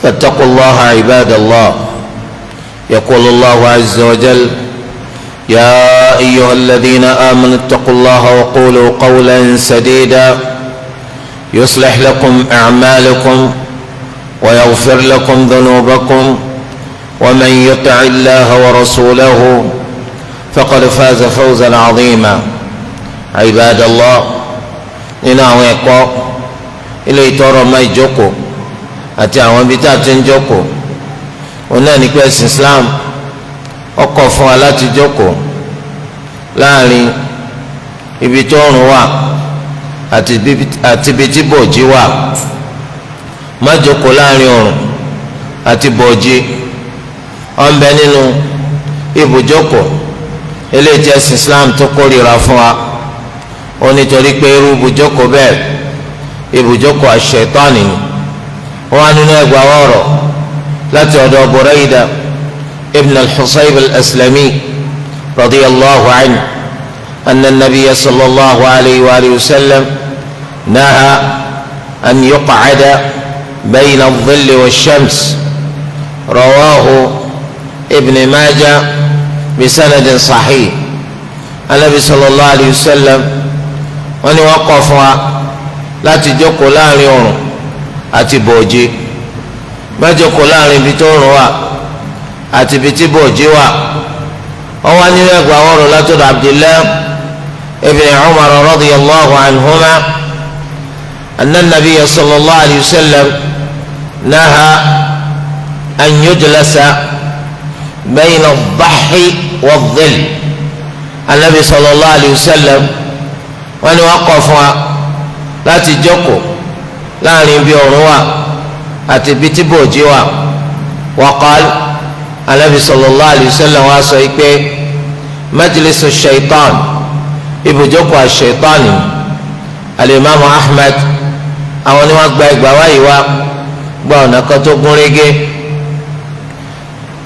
فاتقوا الله عباد الله. يقول الله عز وجل: يا أيها الذين آمنوا اتقوا الله وقولوا قولا سديدا يصلح لكم أعمالكم ويغفر لكم ذنوبكم ومن يطع الله ورسوله فقد فاز فوزا عظيما. عباد الله، nínú àwọn ẹ̀kọ́ ilé ìtọrọ máa ìjókòó àti àwọn ibi tá a ti ń jókòó òun náà ní pé ẹ̀sìn Islam ó kọ̀ fún wa láti jókòó láàrin ibi tó oòrùn wà àti ibi tí bòójì wà. má jókòó láàrin oòrùn àti bòójì. ó ń bẹ nínú ibùjókòó eléyìí tí ẹ̀sìn Islam tó kórìíra fún wa ó nítorí pé irú ibùjókòó bẹ́ẹ̀ ibùjókòó àṣetánì ni. wọ́n á nínú ẹgbàá ọ̀rọ̀ láti ọ̀dọ̀ Burayda ibn al-Husayb al-Aslami radiyallahu anhu anna an-nabiyya sallallahu alayhi wa sallam naha an yuq'ada bayna adh-dhilli wash-shams rawahu ibn Majah bisanadin sahih. anabi sallallahu alayhi wa sallam wọ́n ní wọ́n kọ̀ fún wa láti jókòó láàrin oòrùn àti bòójì. má jókòó láàrin ibi tó oòrùn wà àti ibi tí bòójì wà. wọ́n wá nínú ẹgbàá ọ̀rọ̀ látọ̀dọ̀ Abdullah ibn Umar radiyallahu anhuma anna nabiyya sallallahu alayhi wa sallam naha an yujlasa bayna ad-dahhi wad-dhill. anabi sallallahu alayhi wa sallam wọ́n ní wọ́n kọ̀ fún wa láti jókòó láàrin ibi oòrùn wà àti ibi tí bòójì wà. wa qala anabi sallallahu alayhi wa sallam wá sọ pé majlisu shaitan ibùjókòó àṣetánì. alimami Ahmad àwọn ni wọ́n gba ẹgbàá wáyé wá gba ọ̀nà kan tó gún régé.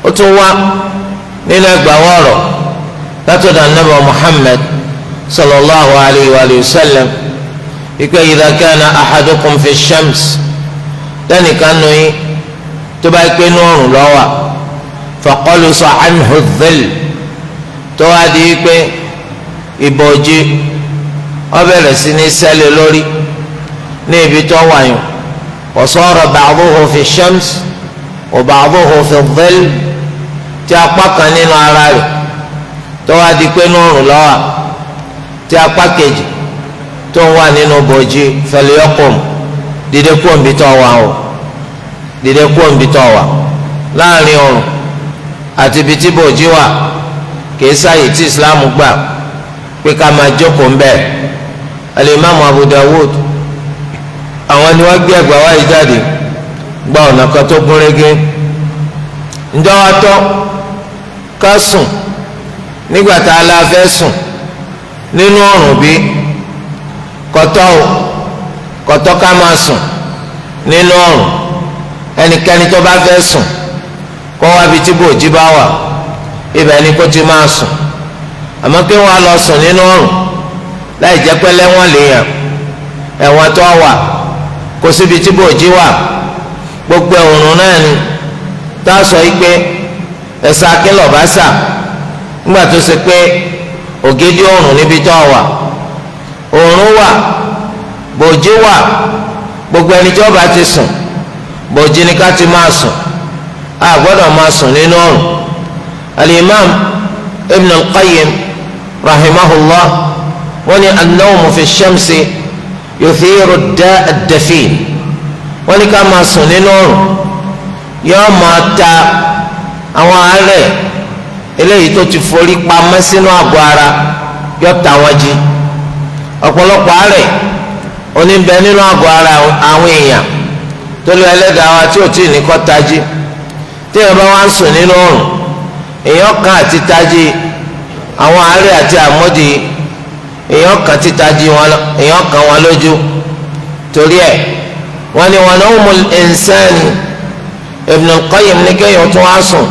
ó tún wá nínú ẹgbàá wọ̀rọ̀ látọ̀dọ̀ anabi Muhammad sallallahu alayhi wa sallam ikú idha kana ahadukum fi shams lẹ́nìkan nù yín tó bá pé ní oòrùn lọ́wọ́ faqalusa anhu dhill tó wá di pé ìbòójì ó bẹ̀rẹ̀ sí ní ṣẹlẹ̀ lórí ní ibi tó wà yín wa sara ba'duhu fi shams wa ba'duhu fi dhill tí apá kan nínú ara rẹ̀ tó wá di pé ní oòrùn lọ́wọ́ tí apá kejì tó ń wà nínú bòójì falyaqum dìde kúrò níbi tó wà o dìde kúrò níbi tó wà. láàrin oòrùn àti ibi tí bòójì wà kìí sáyè tí Islam gbà pé ká máa jókòó ń bẹ̀. alimami Abu Dawud àwọn ni wọ́n gbé ẹgbàá wáyé jáde gba ọ̀nà kan tó gún régé. ǹjọ́ wa tọ́ ká sùn nígbà tá a la fẹ́ sùn nínú oòrùn bí? kọ̀tọ́ ká máa sùn nínú oòrùn. ẹnikẹ́ni tó bá fẹ́ sùn kó wá bí tí bòójì bá wà ibẹ̀ ni kó ti máa sùn. àmọ́ kí wọ́n á lọ sùn nínú oòrùn láì jẹ́ pé lẹ́wọ̀n lèèyàn ẹ̀wọ̀n tó wà kó síbi tí bòójì wà gbogbo oòrùn náà ni tá a sọ yìí pé ẹ̀sà akínlọ̀ bá sà nígbà tó ṣe pé ògidì oòrùn níbi tó wà oòrùn wà bòójì wà gbogbo ẹni tí ó bá ti sùn bòójì ni ká ti máa sùn a gbọ́dọ̀ máa sùn nínú oòrùn. al-imam ibn al-qayyim rahimahullah wọ́n ní an-nawmu fi shamsi yuthiru ad-da'a ad-dafin. wọ́n ní ká máa sùn nínú oòrùn yóò máa ta àwọn àárẹ̀ eléyìí tó ti forí pamọ́ sínú àgọ́ ara yóò ta wọ́n jí. ọ̀pọ̀lọpọ̀ àárẹ̀ oníbẹ̀ nínú àgọ́ ara àwọn èèyàn tó lọ ẹlẹ́dàá wa tí ò tí ì ní kọ́ tají. tí èèyàn bá wá ń sùn nínú oòrùn èèyàn kan àti tají àwọn àárẹ̀ àti àmọ́dì èèyàn kan ti tají èèyàn kan wọn lójú. torí ẹ̀ wọ́n ní wa nawmul insani Ibn al-Qayyim ní kéèyàn tún wá sùn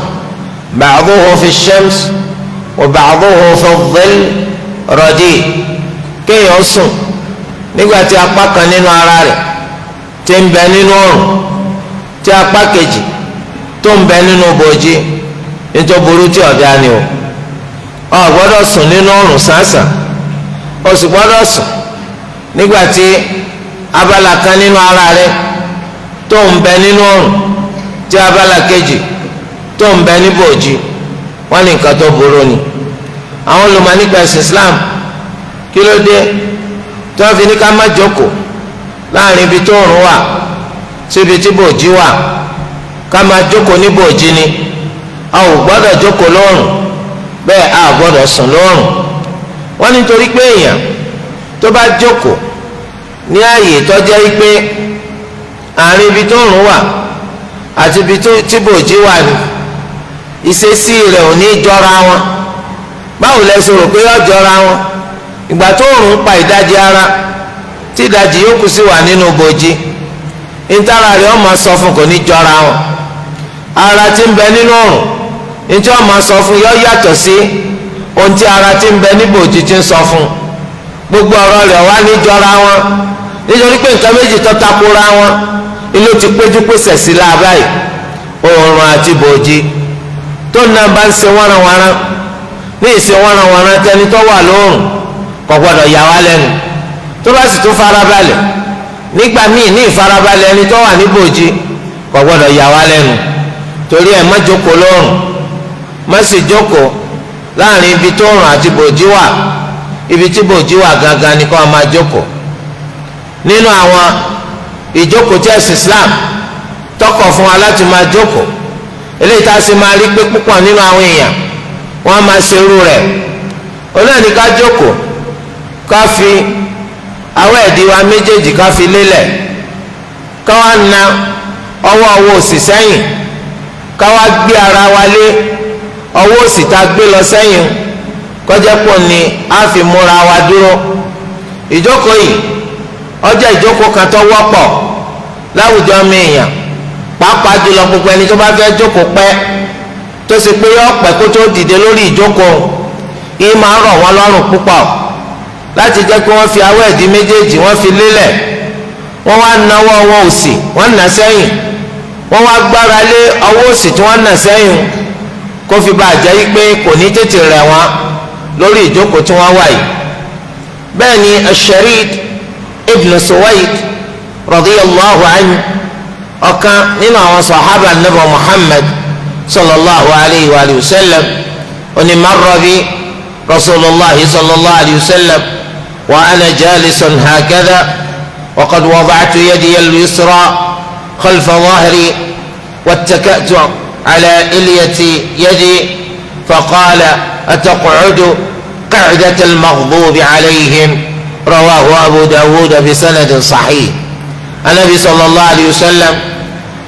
ba'duhu fi shams wa ba'duhu fi dhill radi. kéèyàn sùn nígbà tí apá kan nínú ara rẹ̀ ti ń bẹ nínú oòrùn tí apá kejì tó ń bẹ nínú bòójì nítorí burú tí ọ̀dà ni o gbọ́dọ̀ sùn nínú oòrùn sánsan o sì gbọ́dọ̀ sùn nígbà tí abala kan nínú ara rẹ tó ń bẹ nínú oòrùn tí abala kejì tó ń bẹ ní bòójì wọ́n ní nǹkan tó burú ni. àwọn olùmọ̀ nípa ẹ̀sìn Islam kí ló dé tí wọ́n fi ní ká má jókòó láàrin ibi tó oòrùn wà síbi tí bòójì wà ká máa jókòó ní bòójì ni a ò gbọ́dọ̀ jókòó lóòrùn bẹ́ẹ̀ a gbọ́dọ̀ sùn lóòrùn. wọ́n nítorí pé èèyàn tó bá jókòó ní ààyè tó jẹ́ pé àárín ibi tó oòrùn wà àti ibi tí bòójì wà ní ìṣesí rẹ̀ ò ní jọra wọn. báwo lẹ sọ rò pé yọ jọra wọn ìgbà tó oòrùn pa ìdajì ara tí ìdajì yòókù sì wà nínú bòójì ìtara rẹ̀ ọmọ sọ fún kò ní jọra wọn. ara tí ń bẹ nínú oòrùn nítorí ọmọ sọ fún yọ yàtọ̀ sí ohun tí ara tí ń bẹ ní bòójì ti ń sọ fún. gbogbo ọ̀rọ̀ rẹ̀ wá ní jọra wọn nítorí pé nǹkan méjì tó takora wọn ilé ti péjú pèsè sí láàbáyé oòrùn àti bòójì tó náà bá ń ṣe wọ́nranwọ́nran ní ìṣe wọ́nranwọ́nran tẹni tó wà lóòrùn kò gbọ́dọ̀ yà wá lẹ́nu tó bá sì tún farabalẹ̀ nígbà míì ní ìfarabalẹ̀ ẹni tó wà ní bòójì kò gbọ́dọ̀ yà wá lẹ́nu torí ẹ̀ má jókòó lóòrùn má sì jókòó láàrin ibi tó oòrùn àti bòójì wà ibi tí bòójì wà gangan ni kó a máa jókòó. nínú àwọn ìjókòó tí ẹ̀sìn Islam tọkọ̀ fún wa láti máa jókòó eléyìí tá a sì máa rí pé púpọ̀ nínú àwọn èèyàn wọ́n máa ṣe irú rẹ̀ olóòní ká jókòó ká fi awọ ẹ̀dí wa méjèèjì ká fi lélẹ̀ ká wá na ọwọ́ òsì sẹ́yìn ká wá gbé ara wa lé ọwọ́ òsì tá a gbé lọ sẹ́yìn kọjá pọ̀ ni a fi múra wa dúró. ìjókòó yìí ó jẹ́ ìjókòó kan tó wọ́pọ̀ láwùjọ ọmọ èèyàn pàápàá jùlọ gbogbo ẹni tó bá fẹ́ jókòó pẹ́ tó sì pé yọ pẹ́ kó tó dìde lórí ìjókòó yìí máa rọ̀ wọ́n lọ́rùn púpọ̀ láti jẹ́ kí wọ́n fi awọ ẹ̀dí méjèèjì wọ́n fi lélẹ̀ wọ́n wá nawọ́ ọwọ́ òsì wọ́n nà sẹ́yìn wọ́n wá gbára lé ọwọ́ òsì tí wọ́n nà sẹ́yìn kó fi bá jẹ́ pé kò ní tètè rẹ̀ wọ́n lórí ìjókòó tí wọ́n wà yìí. bẹ́ẹ̀ ni Ash-Sharid ibn Suwayd radiyallahu anhu ọ̀kan nínú àwọn sàhábà Nabi Muhammad sallallahu alayhi wa sallam oní marra bi rasulillah sallallahu alayhi wa sallam wa ana jalisun hakadha wa qad wada'tu yadi al-yusra khalfa dhahri wattaka'tu ala ilyati yadi faqala ataq'udu qa'data al-maghdubi alayhim rawahu abu dawud bi sanadin sahih. anabi sallallahu alayhi wa sallam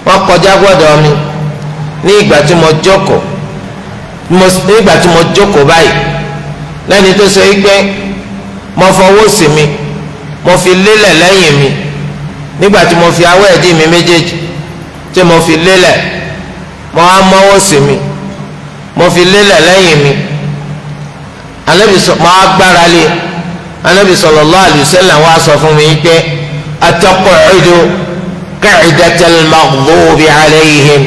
wọ́n kọjá gbọ́dọ̀ mi ní ìgbà tí mo jókòó báyìí lẹ́ni tó sọ pé mo fọwọ́ sí mi mo fi lélẹ̀ lẹ́yìn mi nígbà tí mo fi awọ ẹ̀dí mi méjèèjì tí mo fi lélẹ̀ mo á mọ́wọ́ sí mi mo fi lélẹ̀ lẹ́yìn mi mo á gbára lé anabi sallallahu alayhi wa sallam wá sọ fún mi pé ataq'udu qa'idatal maghdubi alayhim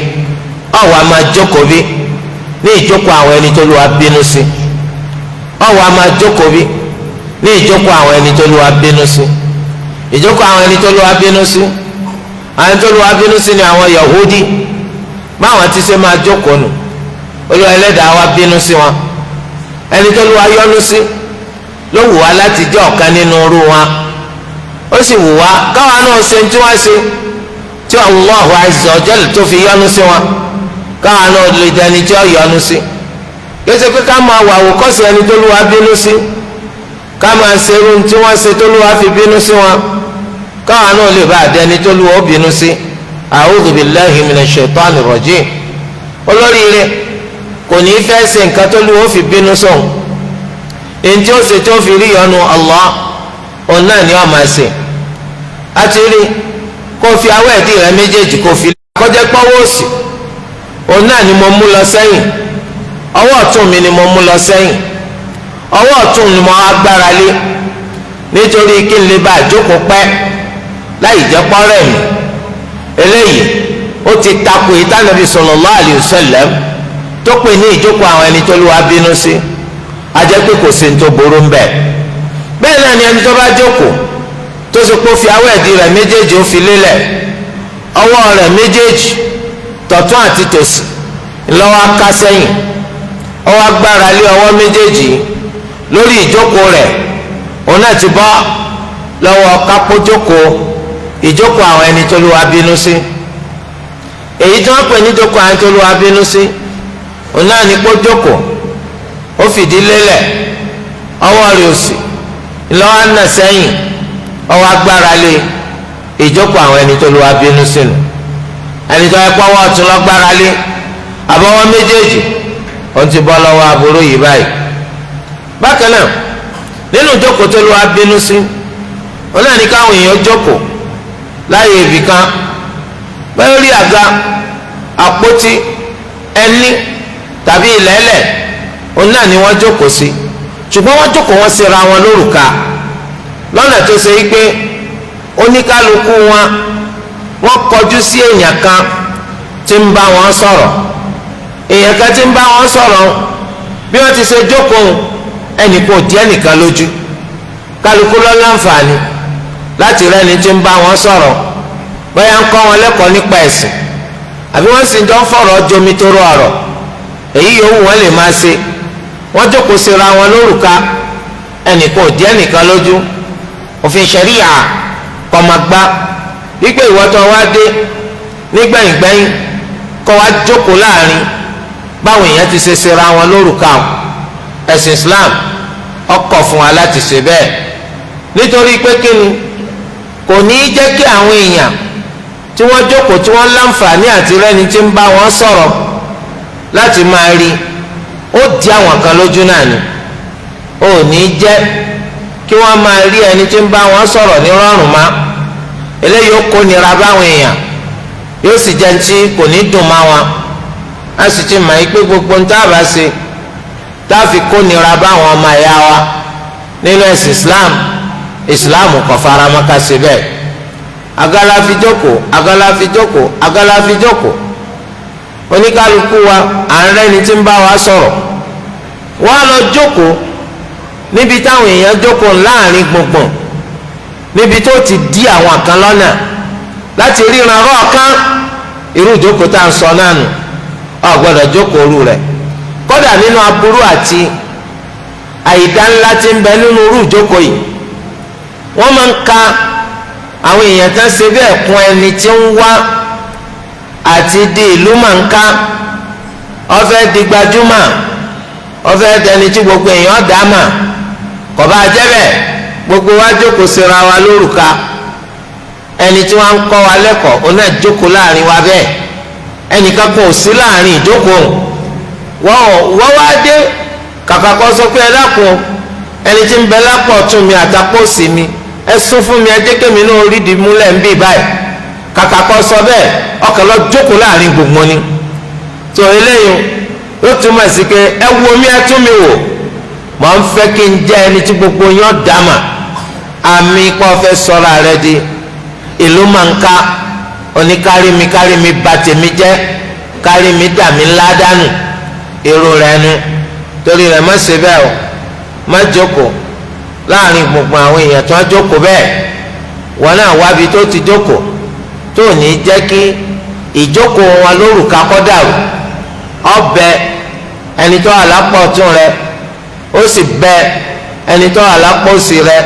ọwọ́ a máa jókòó bí ní ìjókòó àwọn ẹni tó lù wá bínú sí ọwọ́ a máa jókòó bí ní ìjókòó àwọn ẹni tó lù wá bínú sí ìjókòó àwọn ẹni tó lù wá bínú sí àwọn tó lù wá bínú sí ni àwọn Yahudi báwọn ti ṣe máa jókòó nù Olúwa Ẹlẹ́dàá wa bínú sí wọn ẹni tó lù wá yọ́nú sí ló wù wá láti jẹ́ ọ̀kan nínú irú wọn ó sì wù wá káwa náà ṣe tí wọ́n ṣe tí Allahu azza wa jalla tó fi yọ́nú sí wọn káwa náà lè dẹni tí ó yọ́nú sí kéṣe pé ká máa wà àwòkọ́ṣe ẹni tó lù wá bínú sí ká máa ṣe irú tí wọ́n ṣe tó lù wá fi bínú sí wọn káwa náà lè bá àdẹni tó lù wá bínú sí a'udhu billahi minash shaitani rajim. olóríire kò ní í fẹ́ ṣe nǹkan tó lù wá fi bínú sóhun èyí tí ó ṣe tí ó fi rí yọ́nú Allah òun náà ni wọ́n máa ṣe àti rí kó fi awọ ẹ̀dí rẹ méjèèjì kó fi kọjá pọ́wọ́ òsì òun náà ni mo mú lọ sẹ́yìn ọwọ́ ọ̀tún mi ni mo mú lọ sẹ́yìn ọwọ́ ọ̀tún ni mo agbára lé nítorí kí n lè bá àjókòó pẹ́ láì jẹ́ pọ́rẹ́ mi eléyìí ó ti takò ìtànàbí sallallahu alayhi wa sallam tó pè ní ìjókòó àwọn ẹni tó Olúwa bínú sí, a jẹ́ pé kò sí ní tó burú ń bẹ̀. bẹ́ẹ̀ náà ni ẹni tó bá jókòó tó sì kó fi awọ́ ẹ̀dí rẹ̀ méjèèjì ó fi lélẹ̀, ọwọ́ rẹ̀ méjèèjì tọ̀tún àti tòsì ńlọ́wọ́ ká sẹ́yìn, ọwọ́ agbára lé ọwọ́ méjèèjì lórí ìjókòó rẹ̀, òun náà ti bọ́ lọ́wọ́ kápó jókòó ìjókòó àwọn ẹni tó Olúwa bínú sí. èyí tí wọ́n pè ní jókòó àwọn tó Olúwa bínú sí, òun náà ní kó jókòó ó fìdí lélẹ̀, ọwọ́ rẹ̀ òsì ńlọ́wọ́ nà sẹ́yìn, ọwọ́ agbára lé ìjókòó àwọn ẹni tó Olúwa bínú sínú. ẹni tó yẹ kó ọwọ́ ọ̀tún lọ́gbára lé àbọ̀wọ́ méjèèjì, òun ti bọ́ lọ́wọ́ aburú yìí báyìí. bákan náà nínú ìjókòó tó Olúwa bínú sí, òun náà ní káwọn èèyàn jókòó láyé ibì kan, bẹ́ẹ̀ lórí àga, àpótí, ẹní tàbí ilẹ̀ẹ́lẹ̀, òun náà ni wọ́n jókòó sí, ṣùgbọ́n wọ́n jókòó wọ́n ṣera wọn lórùka lọ́nà tó ṣe wípé oníkálukú wọn wọ́n kọjú sí èèyàn kan tí ń bá wọn sọ̀rọ̀. èèyàn kan tí ń bá wọn sọ̀rọ̀, bí wọ́n ti ṣe jókòó ẹnì kò di ẹnìkan lójú, kálukú ló láǹfààní láti rẹ́ni tí ń bá wọn sọ̀rọ̀, bóyá ń kọ́ wọn lẹ́kọ̀ọ́ nípa ẹ̀sìn àbí wọ́n sì ń jọ ń fọ̀rọ̀ jomitoro ọ̀rọ̀, èyí yòówù wọ́n lè máa ṣe. wọ́n jókòó síra wọn lórùka, ẹnìkan ò di ẹnìkan lójú. òfin ṣẹ̀ríyà kọ́ máa gbá wípé ìwọ́tọ̀ wá dé nígbẹ̀yìngbẹ̀yìn kọ́ wá jókòó láàrin báwọn èèyàn ti ṣe síra wọn lórùka. ẹ̀sìn Islam ó kọ̀ fún wa láti ṣe bẹ́ẹ̀, nítorí pé kíni kò ní í jẹ́ kí àwọn èèyàn tí wọ́n jókòó tí wọ́n láǹfààní àti rẹ́ni tí ń bá wọn sọ̀rọ̀ láti máa rí, ó di àwọn kan lójú náà ni. ó ní í jẹ́ kí wọ́n máa rí ẹni tí ń bá wọn sọ̀rọ̀ ní rọrùn má. eléyìí ó kó nira báwọn èèyàn, yóò sì jẹ́ tí kò ní dùn má wọn. a sì ti mọ̀ yí pé gbogbo ń tá a bá ṣe tá a fi kó nira báwọn ọmọ ẹ̀yà wa nínú ẹ̀sìn Islam kò fara mọ́ ká ṣe bẹ́ẹ̀. agala fi jókòó, agala fi jókòó, agala fi jókòó. oníkálukú wa à ń rẹ́ni tí ń bá wa sọ̀rọ̀, wọ́n á lọ jókòó níbi táwọn èèyàn jókòó láàrin gbùngbùn, níbi tó ti di àwọn kan lọ́nà láti ríran rọ́ọ̀kan. irú ìjókòó tá à ń sọ náà nù, ọ gbọ́dọ̀ jókòó rú rẹ̀. kódà nínú aburú àti àìdá ńlá tí ń bẹ nínú irú ìjókòó yìí, wọ́n máa ń ka àwọn èèyàn tán ṣe bẹ́ẹ̀ kún ẹni tí ń wá àti di ìlú mọ̀nká, ó fẹ́ di gbajúmọ̀, ó fẹ́ dẹni tí gbogbo èèyàn dá mà. kò bá jẹ́ bẹ́ẹ̀, gbogbo wa jókòó síra wa lórùka, ẹni tí wọ́n ń kọ́ wa lẹ́kọ̀ọ́ òun náà jókòó láàrin wa bẹ́ẹ̀, ẹnìkan kò sí láàrin ìjókòó. wọ́n wá dé kàkà kọ́ sọ pé ẹ dákun, ẹni tí ń bẹ lápò ọ̀tún mi àtàpọ̀ òsì mi, ẹ sún fún mi, ẹ jẹ́ kémi náà rí di múlẹ̀ ń bì báyìí. kàkà kọ́ sọ bẹ́ẹ̀, ọkàn lọ jókòó láàrin gbogbo ni. tó eléyìí ó túmọ̀ sí pé ẹ wo mi, ẹ tún mi wò. mọ̀ ń fẹ́ kí n jẹ́ ẹni tí gbogbo yán dàmà. àmì kọ́ fẹ́ sọ́ra rẹ di ìlú mọ̀nká, oníkárìmí kárìmí bà tèmi jẹ́, kárìmí dà mí ńlá dànù. èrò rẹ nu, torí rẹ má ṣe bẹ́ẹ̀ o, má jókòó láàrin gbogbo àwọn èèyàn tó ń jókòó bẹ́ẹ̀. wọn náà wábi tó ti jókòó, tó ní jẹ́ kí ìjókòó wọn lórúkà kó dàrú. ọbẹ̀ ẹni tó àlápọ̀ ọ̀tún rẹ, ó sì bẹ ẹni tó àlápọ̀ òsì rẹ,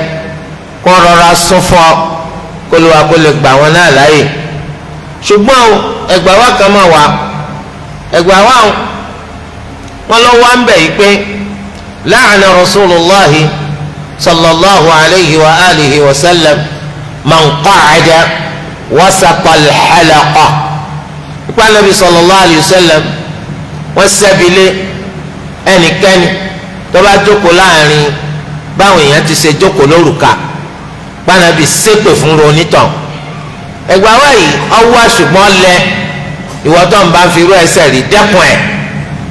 kó rọra sún fún ọ kó lè wá kó lè gbà wọn náà láàyè. ṣùgbọ́n ẹgbàá wa kan máa wà, ẹgbàá wa wọn lọ wá ń bẹ̀ yìí pé la'ana rasulullahi sallallahu alayhi wa alihi wa sallam man qa'ada wasata al-halaqa. ipa nabi sallallahu alayhi wa sallam wọ́n sẹ́bilé ẹnikẹ́ni tó bá jókòó láàrin báwọn èèyàn ti ṣe jókòó lórúkà, pànàbí ṣépè fún ronítàn. ẹgbàá wáyé ọwọ́ ṣùgbọ́n lẹ ìwọ tó ń bá fi irú ẹsẹ̀ rí dẹ́kun ẹ̀,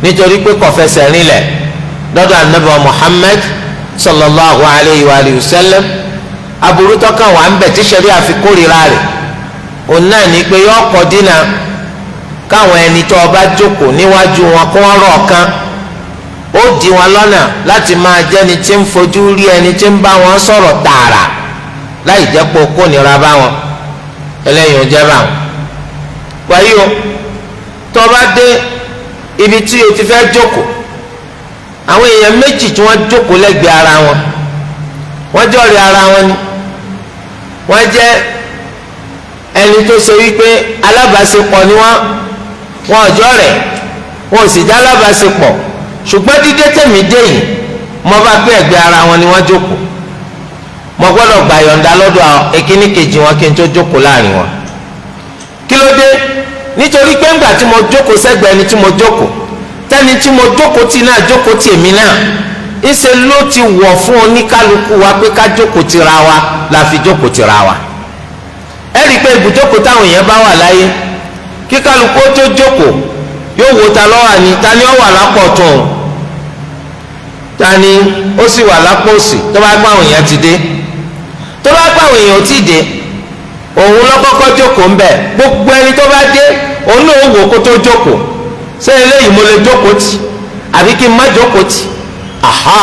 nítorí pé kò fẹsẹ̀ rinlẹ̀ lọ́dọ̀ anabi Muhammad sallallahu alayhi wa sallam. aburú tọ́ka wà ń bẹ̀ tí sẹ́rí àfikórira rẹ̀ òun náà ní pé yọ ọkọ̀ dínà káwọn ẹni tó bá jókòó níwájú wọn kó wọn rọ̀ kan ó di wọn lọ́nà láti máa jẹ́ni tí ń fojú rí ẹni tí ń bá wọn sọ̀rọ̀ tààrà láì jẹ́ pé kó nira bá wọn eléyìí ò jẹ́ bá wọn. wáyé o tó bá dé ibi tí o ti fẹ́ jókòó àwọn èèyàn méjì tí wọ́n jókòó lẹ́gbẹ̀ẹ́ ara wọn wọ́n jọ̀rẹ́ ara wọn ni wọ́n jẹ́ ẹni tó ṣe wípé alábàáṣepọ̀ ni wọ́n ọjọ́ rẹ̀ wọn ò sì já alábàáṣepọ̀ ṣùgbọ́n dídé tèmi dé yìí mo bá pé ẹ̀gbẹ́ ara wọn ni wọ́n jókòó mo gbọ́dọ̀ gbà yọ̀ǹda lọ́dọ̀ èkíní kejì wọn kí n tó jókòó láàrin wọn. kí ló dé? nítorí pé ńgbà tí mo jókòó sẹ́gbẹ̀ẹ́ ẹni tí mo jókòó tẹ́ni tí mo jókòó tì náà jókòó tì èmi náà ńṣe ló ti wọ̀ fún oníkálukú wa pé ká jókòó tira wa la fi jókòó tira wa. ẹ rí i pé ibùjókòó táwọn èèyàn bá wà láyé kí kálukú tó jókòó yóò wo ta lọ́wọ́ àní ta ni ó wà lápò tún un ta ni ó sì wà lápò òsì tó bá gbà àwọn èèyàn ti dé tó bá gbà àwọn èèyàn ò tí ì dé òun lọ́kọ́kọ́ jókòó ń bẹ̀ gbogbo ẹni tó bá dé òun náà wò kó tó jókòó ṣé eléyìí mo lè jókòó tì àbí kí n má jókòó tì aha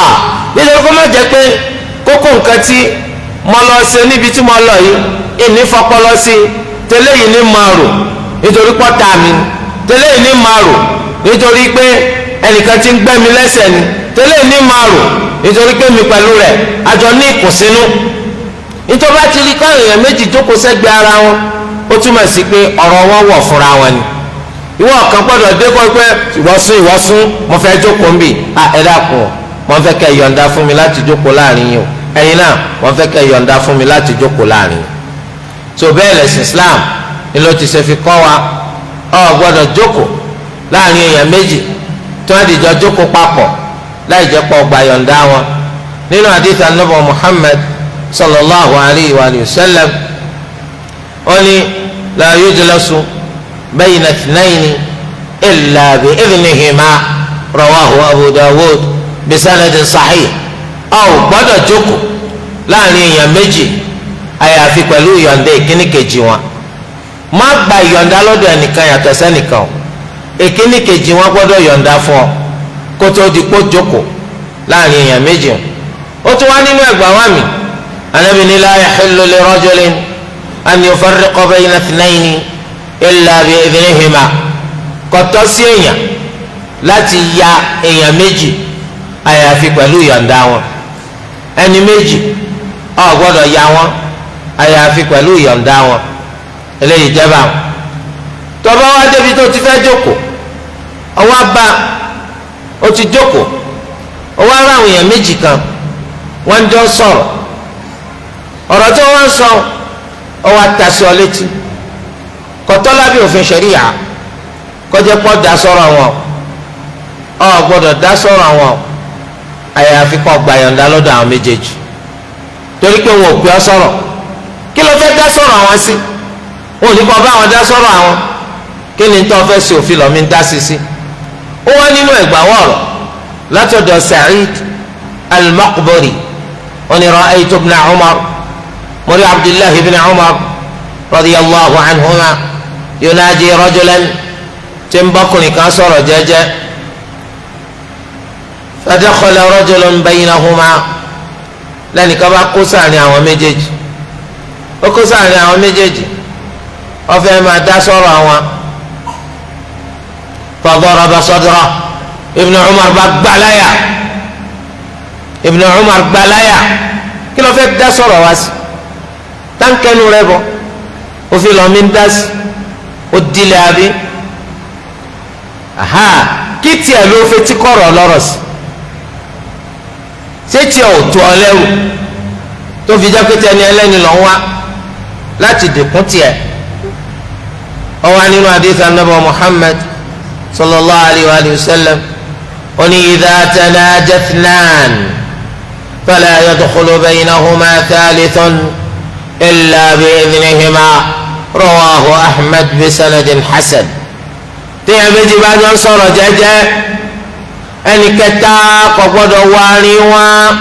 nítorí kó má jẹ́ pé kókó nǹkan tí mo lọ ṣe níbi tí mo lọ yìí ìní fọpọlọ sí tẹ́lẹ̀ yìí ní máa rò nítorí pọ́tà mi tẹ́lẹ̀ yìí ní máa rò nítorí pé ẹnìkan ti ń gbẹ́ mi lẹ́sẹ̀ ni tẹ́lẹ̀ yìí ní máa rò nítorí pé mi pẹ̀lú rẹ̀ àjọ ní ìkùnsínú nítorí bá ti rí káwọn èèyàn méjì jókòó sẹ́gbẹ̀ẹ́ ara wọn ó túmọ̀ sí pé ọ̀rọ̀ wọn wọ̀ fúnra wọn ni ìwọ kan gbọ́dọ̀ dé kọ́ pé ìwọ́sún mo fẹ́ jókòó ń bì ẹ dákun mo fẹ́ kẹ́ yọ̀ǹda fún mi láti jókòó láàrin yìí o ẹ̀yin náà mo fẹ́ kẹ́ yọ̀ǹda fún mi láti jókòó láàrin yìí so bẹ́ẹ̀ lẹ̀sìn Islam ni ló ti ṣe fi kọ́ wa ọ gbọ́dọ̀ jókòó láàrin èèyàn méjì tí wọ́n dìjọ jókòó papọ̀ láì jẹ́ pọ̀ gba yọ̀ǹda wọn nínú hadith Ànábì Muhammad sallallahu alayhi wa sallam ó ní la yujlasu bayna ithnayni illa bi idhnihima rawahu Abu Dawud bi sanadin sahih ọ gbọ́dọ̀ jókòó láàrin èèyàn méjì àyàfi pẹ̀lú ìyọ̀ǹda ìkíní kejì wọn má gba ìyọ̀ǹda lọ́dọ̀ ẹnìkan yàtọ̀ sẹ́nìkan o ìkíní kejì wọn gbọ́dọ̀ yọ̀ǹda fún ọ kó tó di kó jókòó láàrin èèyàn méjì o tún wá nínú ẹgbàá wa mi Ànábì ní la yahillu li rajulin an yufarriqa bayna ithnayni illa bi idhnihima kò tọ́ sí èèyàn láti ya èèyàn méjì àyàfi pẹ̀lú ìyọ̀ǹda wọn ẹni méjì ọ gbọ́dọ̀ ya wọn àyàfi pẹ̀lú ìyọ̀ǹda wọn eléyìí jẹba wọn tọba wa débi tó ti fẹ́ jókòó ọwọ́ bá o ti jókòó ọwọ́ ara àwọn èèyàn méjì kan wọ́n jọ sọ̀rọ̀ ọ̀rọ̀ tí wọ́n sọ ọwọ́ àtàsí ọ létí kọtọ́lá bí òfin ṣẹ̀ríyà kọjá pọ̀ dá sọ̀rọ̀ wọn ọ gbọ́dọ̀ dá sọ̀rọ̀ wọn àyàfi kó gba ìyọ̀ǹda lọ́dọ̀ àwọn méjèèjì torí pé wọn ò pè ọ́ sọ̀rọ̀ kí ló fẹ́ dá sọ̀rọ̀ àwọn sí wọn ò ní kọ́ bá wọn dá sọ̀rọ̀ àwọn kí ni tó fẹ́ sí òfin lọ́mí ń dá sí sí. ó wá nínú ẹ̀gbàwọ́ ọ̀rọ̀ látọ̀dọ̀ Sa'id al-Maqburi ó ní ra'aytu ibn Umar mo rí Abdullahi ibn Umar radiyallahu anhuma yunaji rajulan tí ń bọ́kùnrin kan sọ̀rọ̀ jẹ́jẹ́ fadakhala rajulun baynahuma lẹ́nìkan bá kó sáàrin àwọn méjèèjì ó kó sáàrin àwọn méjèèjì ó fẹ́ máa dá sọ̀rọ̀ àwọn fadaraba sadra Ibn Umar bá gbalaya Ibn Umar gbalaya kí ló fẹ́ dá sọ̀rọ̀ wá sí táǹkẹ́nu rẹ bọ̀ òfin lọ́mí ń dá sí ó dilẹ̀ àbí aha kí tiẹ̀ ló fẹ́ tí kọ̀rọ̀ lọ́rọ̀ sí ṣé tiẹ̀ ò tó ọ lẹ́rù tó fi jẹ́ pé tẹni ẹlẹ́ni lọ́ wá láti dìkún tiẹ̀ ó wà nínú hadith Ànábì Muhammad sallallahu alayhi wa sallam ó ní idha tanaja ithnan fala yadkhulu baynahuma thalithun illa bi idhnihima rawahu Ahmad bi sanadin hasan téèyàn méjì bá jọ sọ̀rọ̀ jẹ́jẹ́ ẹnì kẹta kò gbọ́dọ̀ wá rí wọn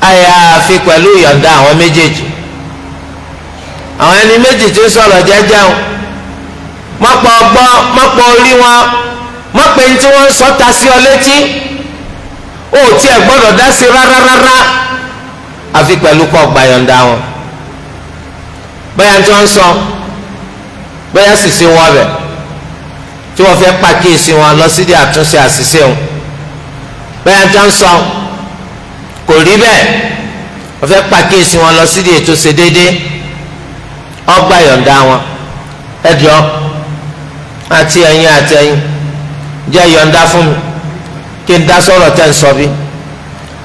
àyàfi pẹ̀lú ìyọ̀ǹda àwọn méjèèjì àwọn ẹni méjì tí ń sọ̀rọ̀ jẹ́jẹ́ o má pọ̀ gbọ́ má pọ̀ orí wọn má pè ní tí wọ́n sọ ta sí ọ létí ó tiẹ̀ gbọ́dọ̀ dá sí rárá àfi pẹ̀lú kọ́ gbayọ̀ǹda wọn bóyá tí wọ́n sọ bóyá sì wọ́n bẹ̀ tí wọ́n fẹ́ pàkíyèsí wọn lọ sí di àtúnṣe àṣìṣe wọn bóyá tí wọ́n sọ kò rí bẹ́ẹ̀ wọ́n fẹ́ pàkíyèsí wọn lọ sí di ètò ṣe déédéé ọgbà yọ̀ǹda wọn ẹ̀dọ́ àti ẹ̀yin jẹ́ yọ̀ǹda fún mi kí n dá sọ̀rọ̀ tẹ́ ń sọ bí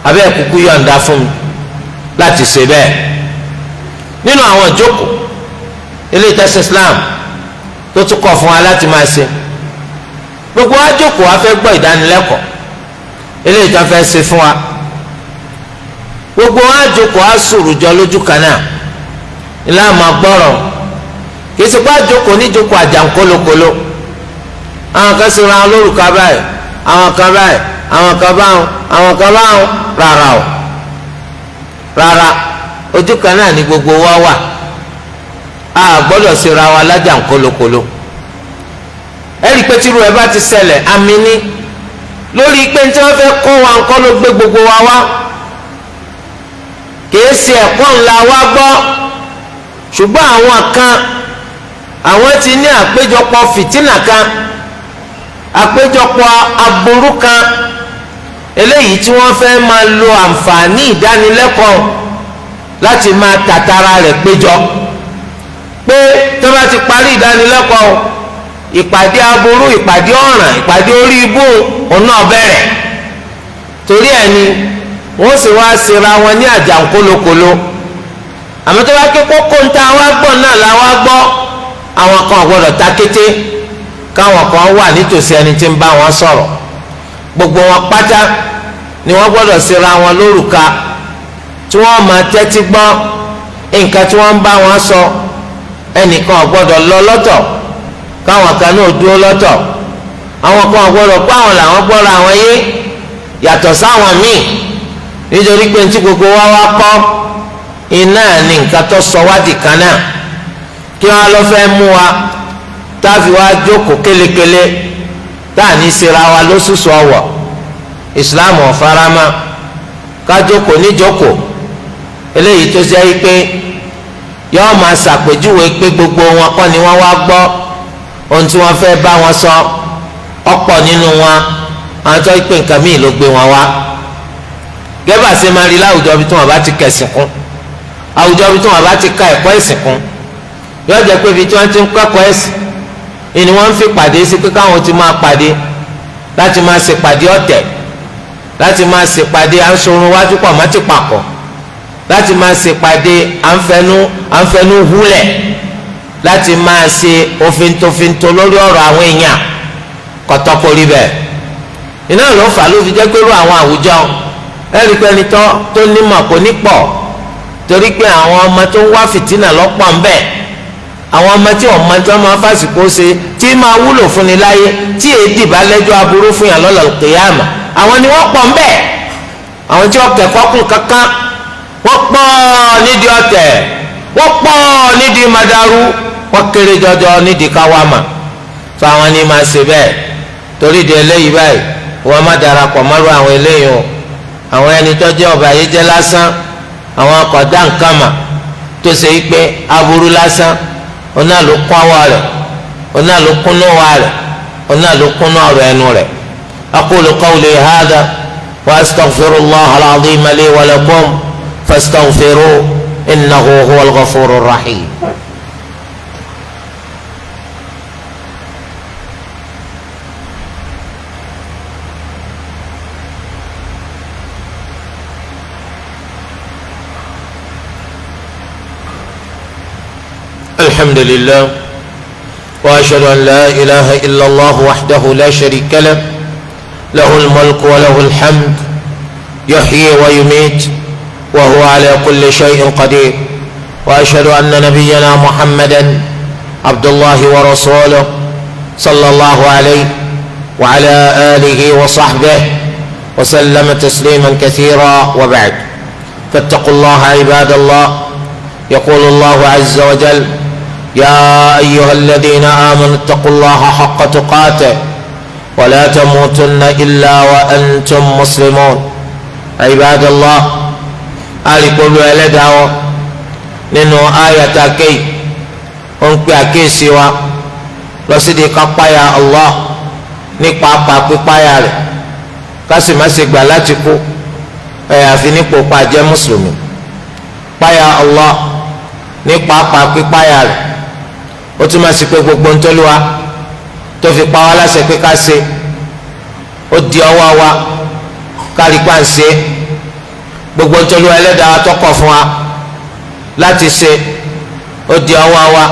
abẹ́ kúkú yọ̀ǹda fún mi láti ṣe bẹ́ẹ̀ nínú àwọn ìjókòó ilé ìtẹ́sí Islam tó tún kọ̀ fún wa láti máa ṣe gbogbo wa jókòó wa fẹ́ gbọ́ ìdánilẹ́kọ̀ọ́ ilé ìtọ́ fẹ́ ṣe fún wa gbogbo wa jókòó wa sùúrù jọ lójú kan náà ilé àmọ́ gbọ́rọ̀ kì í ṣe pé àjókòó níjókòó àjàǹkólókòló àwọn kan ṣe ra wọn lórúkọ báyìí àwọn kan báyìí àwọn kan báwọn àwọn kan báwọn rárá ojú kan náà ni gbogbo wa wà a gbọ́dọ̀ ṣe ra wa lájàǹkólókòló ẹ̀rí pé tírú ẹ bá ti ṣẹlẹ̀ àmì ní lórí pé tí wọ́n fẹ́ kọ́ wa ńkọ́ ló gbé gbogbo wa wá kìí ṣe ẹ̀kọ́ ńlá wa gbọ́ ṣùgbọ́n àwọn kan àwọn ti ní àpéjọpọ̀ fìtínà kan àpéjọpọ̀ aburú kan eléyìí tí wọ́n fẹ́ máa lo àǹfààní ìdánilẹ́kọ̀ọ́ láti máa tàtàrà rẹ̀ péjọ pé tó bá ti parí ìdánilẹ́kọ̀ọ́ ìpàdé aburú ìpàdé ọ̀ràn ìpàdé orí ibú ọ̀nà bẹ̀rẹ̀ torí ẹ̀ ni wọ́n sì wá ṣera wọn ní àjàǹkólókòló àmọ́ tó bá ké kókó ń ta wá gbọ́ náà la wá gbọ́ àwọn kan ò gbọ́dọ̀ ta kété káwọn kan wà nítòsí ẹni tí ń bá wọn sọ̀rọ̀ gbogbo wọn pátá ni wọ́n gbọ́dọ̀ ṣera wọn lórúka tí wọ́n máa tẹ́tí gbọ́ nǹkan tí wọ́n ń bá wọn sọ ẹnìkan ò gbọ́dọ̀ lọ lọ́tọ̀ káwọn kan náà dúró lọ́tọ̀ àwọn kan ò gbọ́dọ̀ pé àwọn làwọn gbọ́ra àwọn yé yàtọ̀ sáwọn míì nítorí pé tí gbogbo wa wá kọ́ iná ní nǹkan tó sọ wádìí kan náà kí wọ́n lọ fẹ́ mú wa táàfì wa jókòó kélekèle táà ní sera wa lóṣooṣù ọwọ́ Islam ọ̀farama ká jókòó níjókòó eléyìí tó ṣe pé yọọ máa ṣàpèjúwe pé gbogbo wọn kọ́ ni wọ́n wá gbọ́ ohun tí wọ́n fẹ́ bá wọn sọ ọ̀pọ̀ nínú wọn àwọn tó pé nǹkan míì ló gbé wọn wá gẹ́gẹ́ àṣẹ máa rí láwùjọ bí tí wọ́n bá ti kẹ̀sìn kún àwùjọ bí tí wọ́n bá ti ka ẹ̀kọ́ ẹ̀sìn kún yóò jẹ́ pé ibi tí wọ́n ti ń kẹ́kọ̀ọ́ ẹ̀sìn ni wọ́n ń fi pàdé sí pé káwọn ti máa pàdé láti máa ṣe pàdé ọ̀tẹ̀ láti máa ṣe pàdé à ń sorun wájú pọ̀ má ti pàkọ́ láti máa ṣe pàdé à ń fẹnu húlẹ̀ láti máa ṣe òfintofinto lórí ọ̀rọ̀ àwọn èèyàn kọ̀tọ́kọ̀rí bẹ́ẹ̀ iná ló fà ló fi jẹ́ pé irú àwọn àwùjọ ẹ̀rí pé ẹni tó nímọ̀ kò ní pọ̀ torí pé àwọn ọmọ tó ń wá fìtínà lọ́pọ̀ ń bẹ àwọn ọmọ tí ọmọ tí wọ́n máa fásitì kó ṣe tí máa wúlò fún ni láyé tí èdè bá lẹ́jọ́ aburú fún yàn lọ́lọ́ kìyàmà àwọn ni wọ́n pọ̀ ń bẹ àwọn tí wọ́n kẹ́kọ̀ọ́ kún kankan wọ́n pọ̀ nídìí ọ̀tẹ̀ wọ́n pọ̀ nídìí madaru wọ́n kéré jọjọ nídìí káwámà tó àwọn ni máa ṣe bẹ́ẹ̀ torí di eléyìí báyìí wọ́n má darapọ̀ mọ́rú àwọn eléyìí o àwọn ẹni tó jẹ́ ọba yìí jẹ́ lásán àwọn akọ̀dá nǹkan mà tó ṣe é pé aburú lásán oná ló kún àwọ̀ rẹ̀ oná ló kún náwó rẹ̀ oná ló kún náà ọ̀rọ̀ ẹnu rẹ̀ aqulu qawli hadha wa astaghfirullaha al-azima li wa lakum fastaghfiruhu innahu huwal ghafurur rahim. الحمد لله وأشهد أن لا إله إلا الله وحده لا شريك له له الملك وله الحمد يحيي ويميت وهو على كل شيء قدير وأشهد أن نبينا محمدا عبد الله ورسوله صلى الله عليه وعلى آله وصحبه وسلم تسليما كثيرا وبعد فاتقوا الله عباد الله يقول الله عز وجل يا أيها الذين آمنوا اتقوا الله حق تقاته ولا تموتن إلا وأنتم مسلمون عباد الله ألقوا إلى nínú ayata kéyì ó ń pè àkéèsí wa lọ sí di kápáyà Allah ní pàápàá pípáyà rẹ̀ ká sì má ṣe gbà láti kú àfi nípò pàjẹ́ mùsùlùmí páyà Allah ní pàápàá pípáyà rẹ̀ ó túmọ̀ sí pé gbogbo ntọ́lúwa tó fi pa wá láṣẹ pé ká ṣe ó di ọwọ́ wa kárí pa ń ṣe gbogbo ntọ́lúwa ẹlẹ́dàá tọkọ̀ fún wa láti ṣe ó di ọwọ́ wa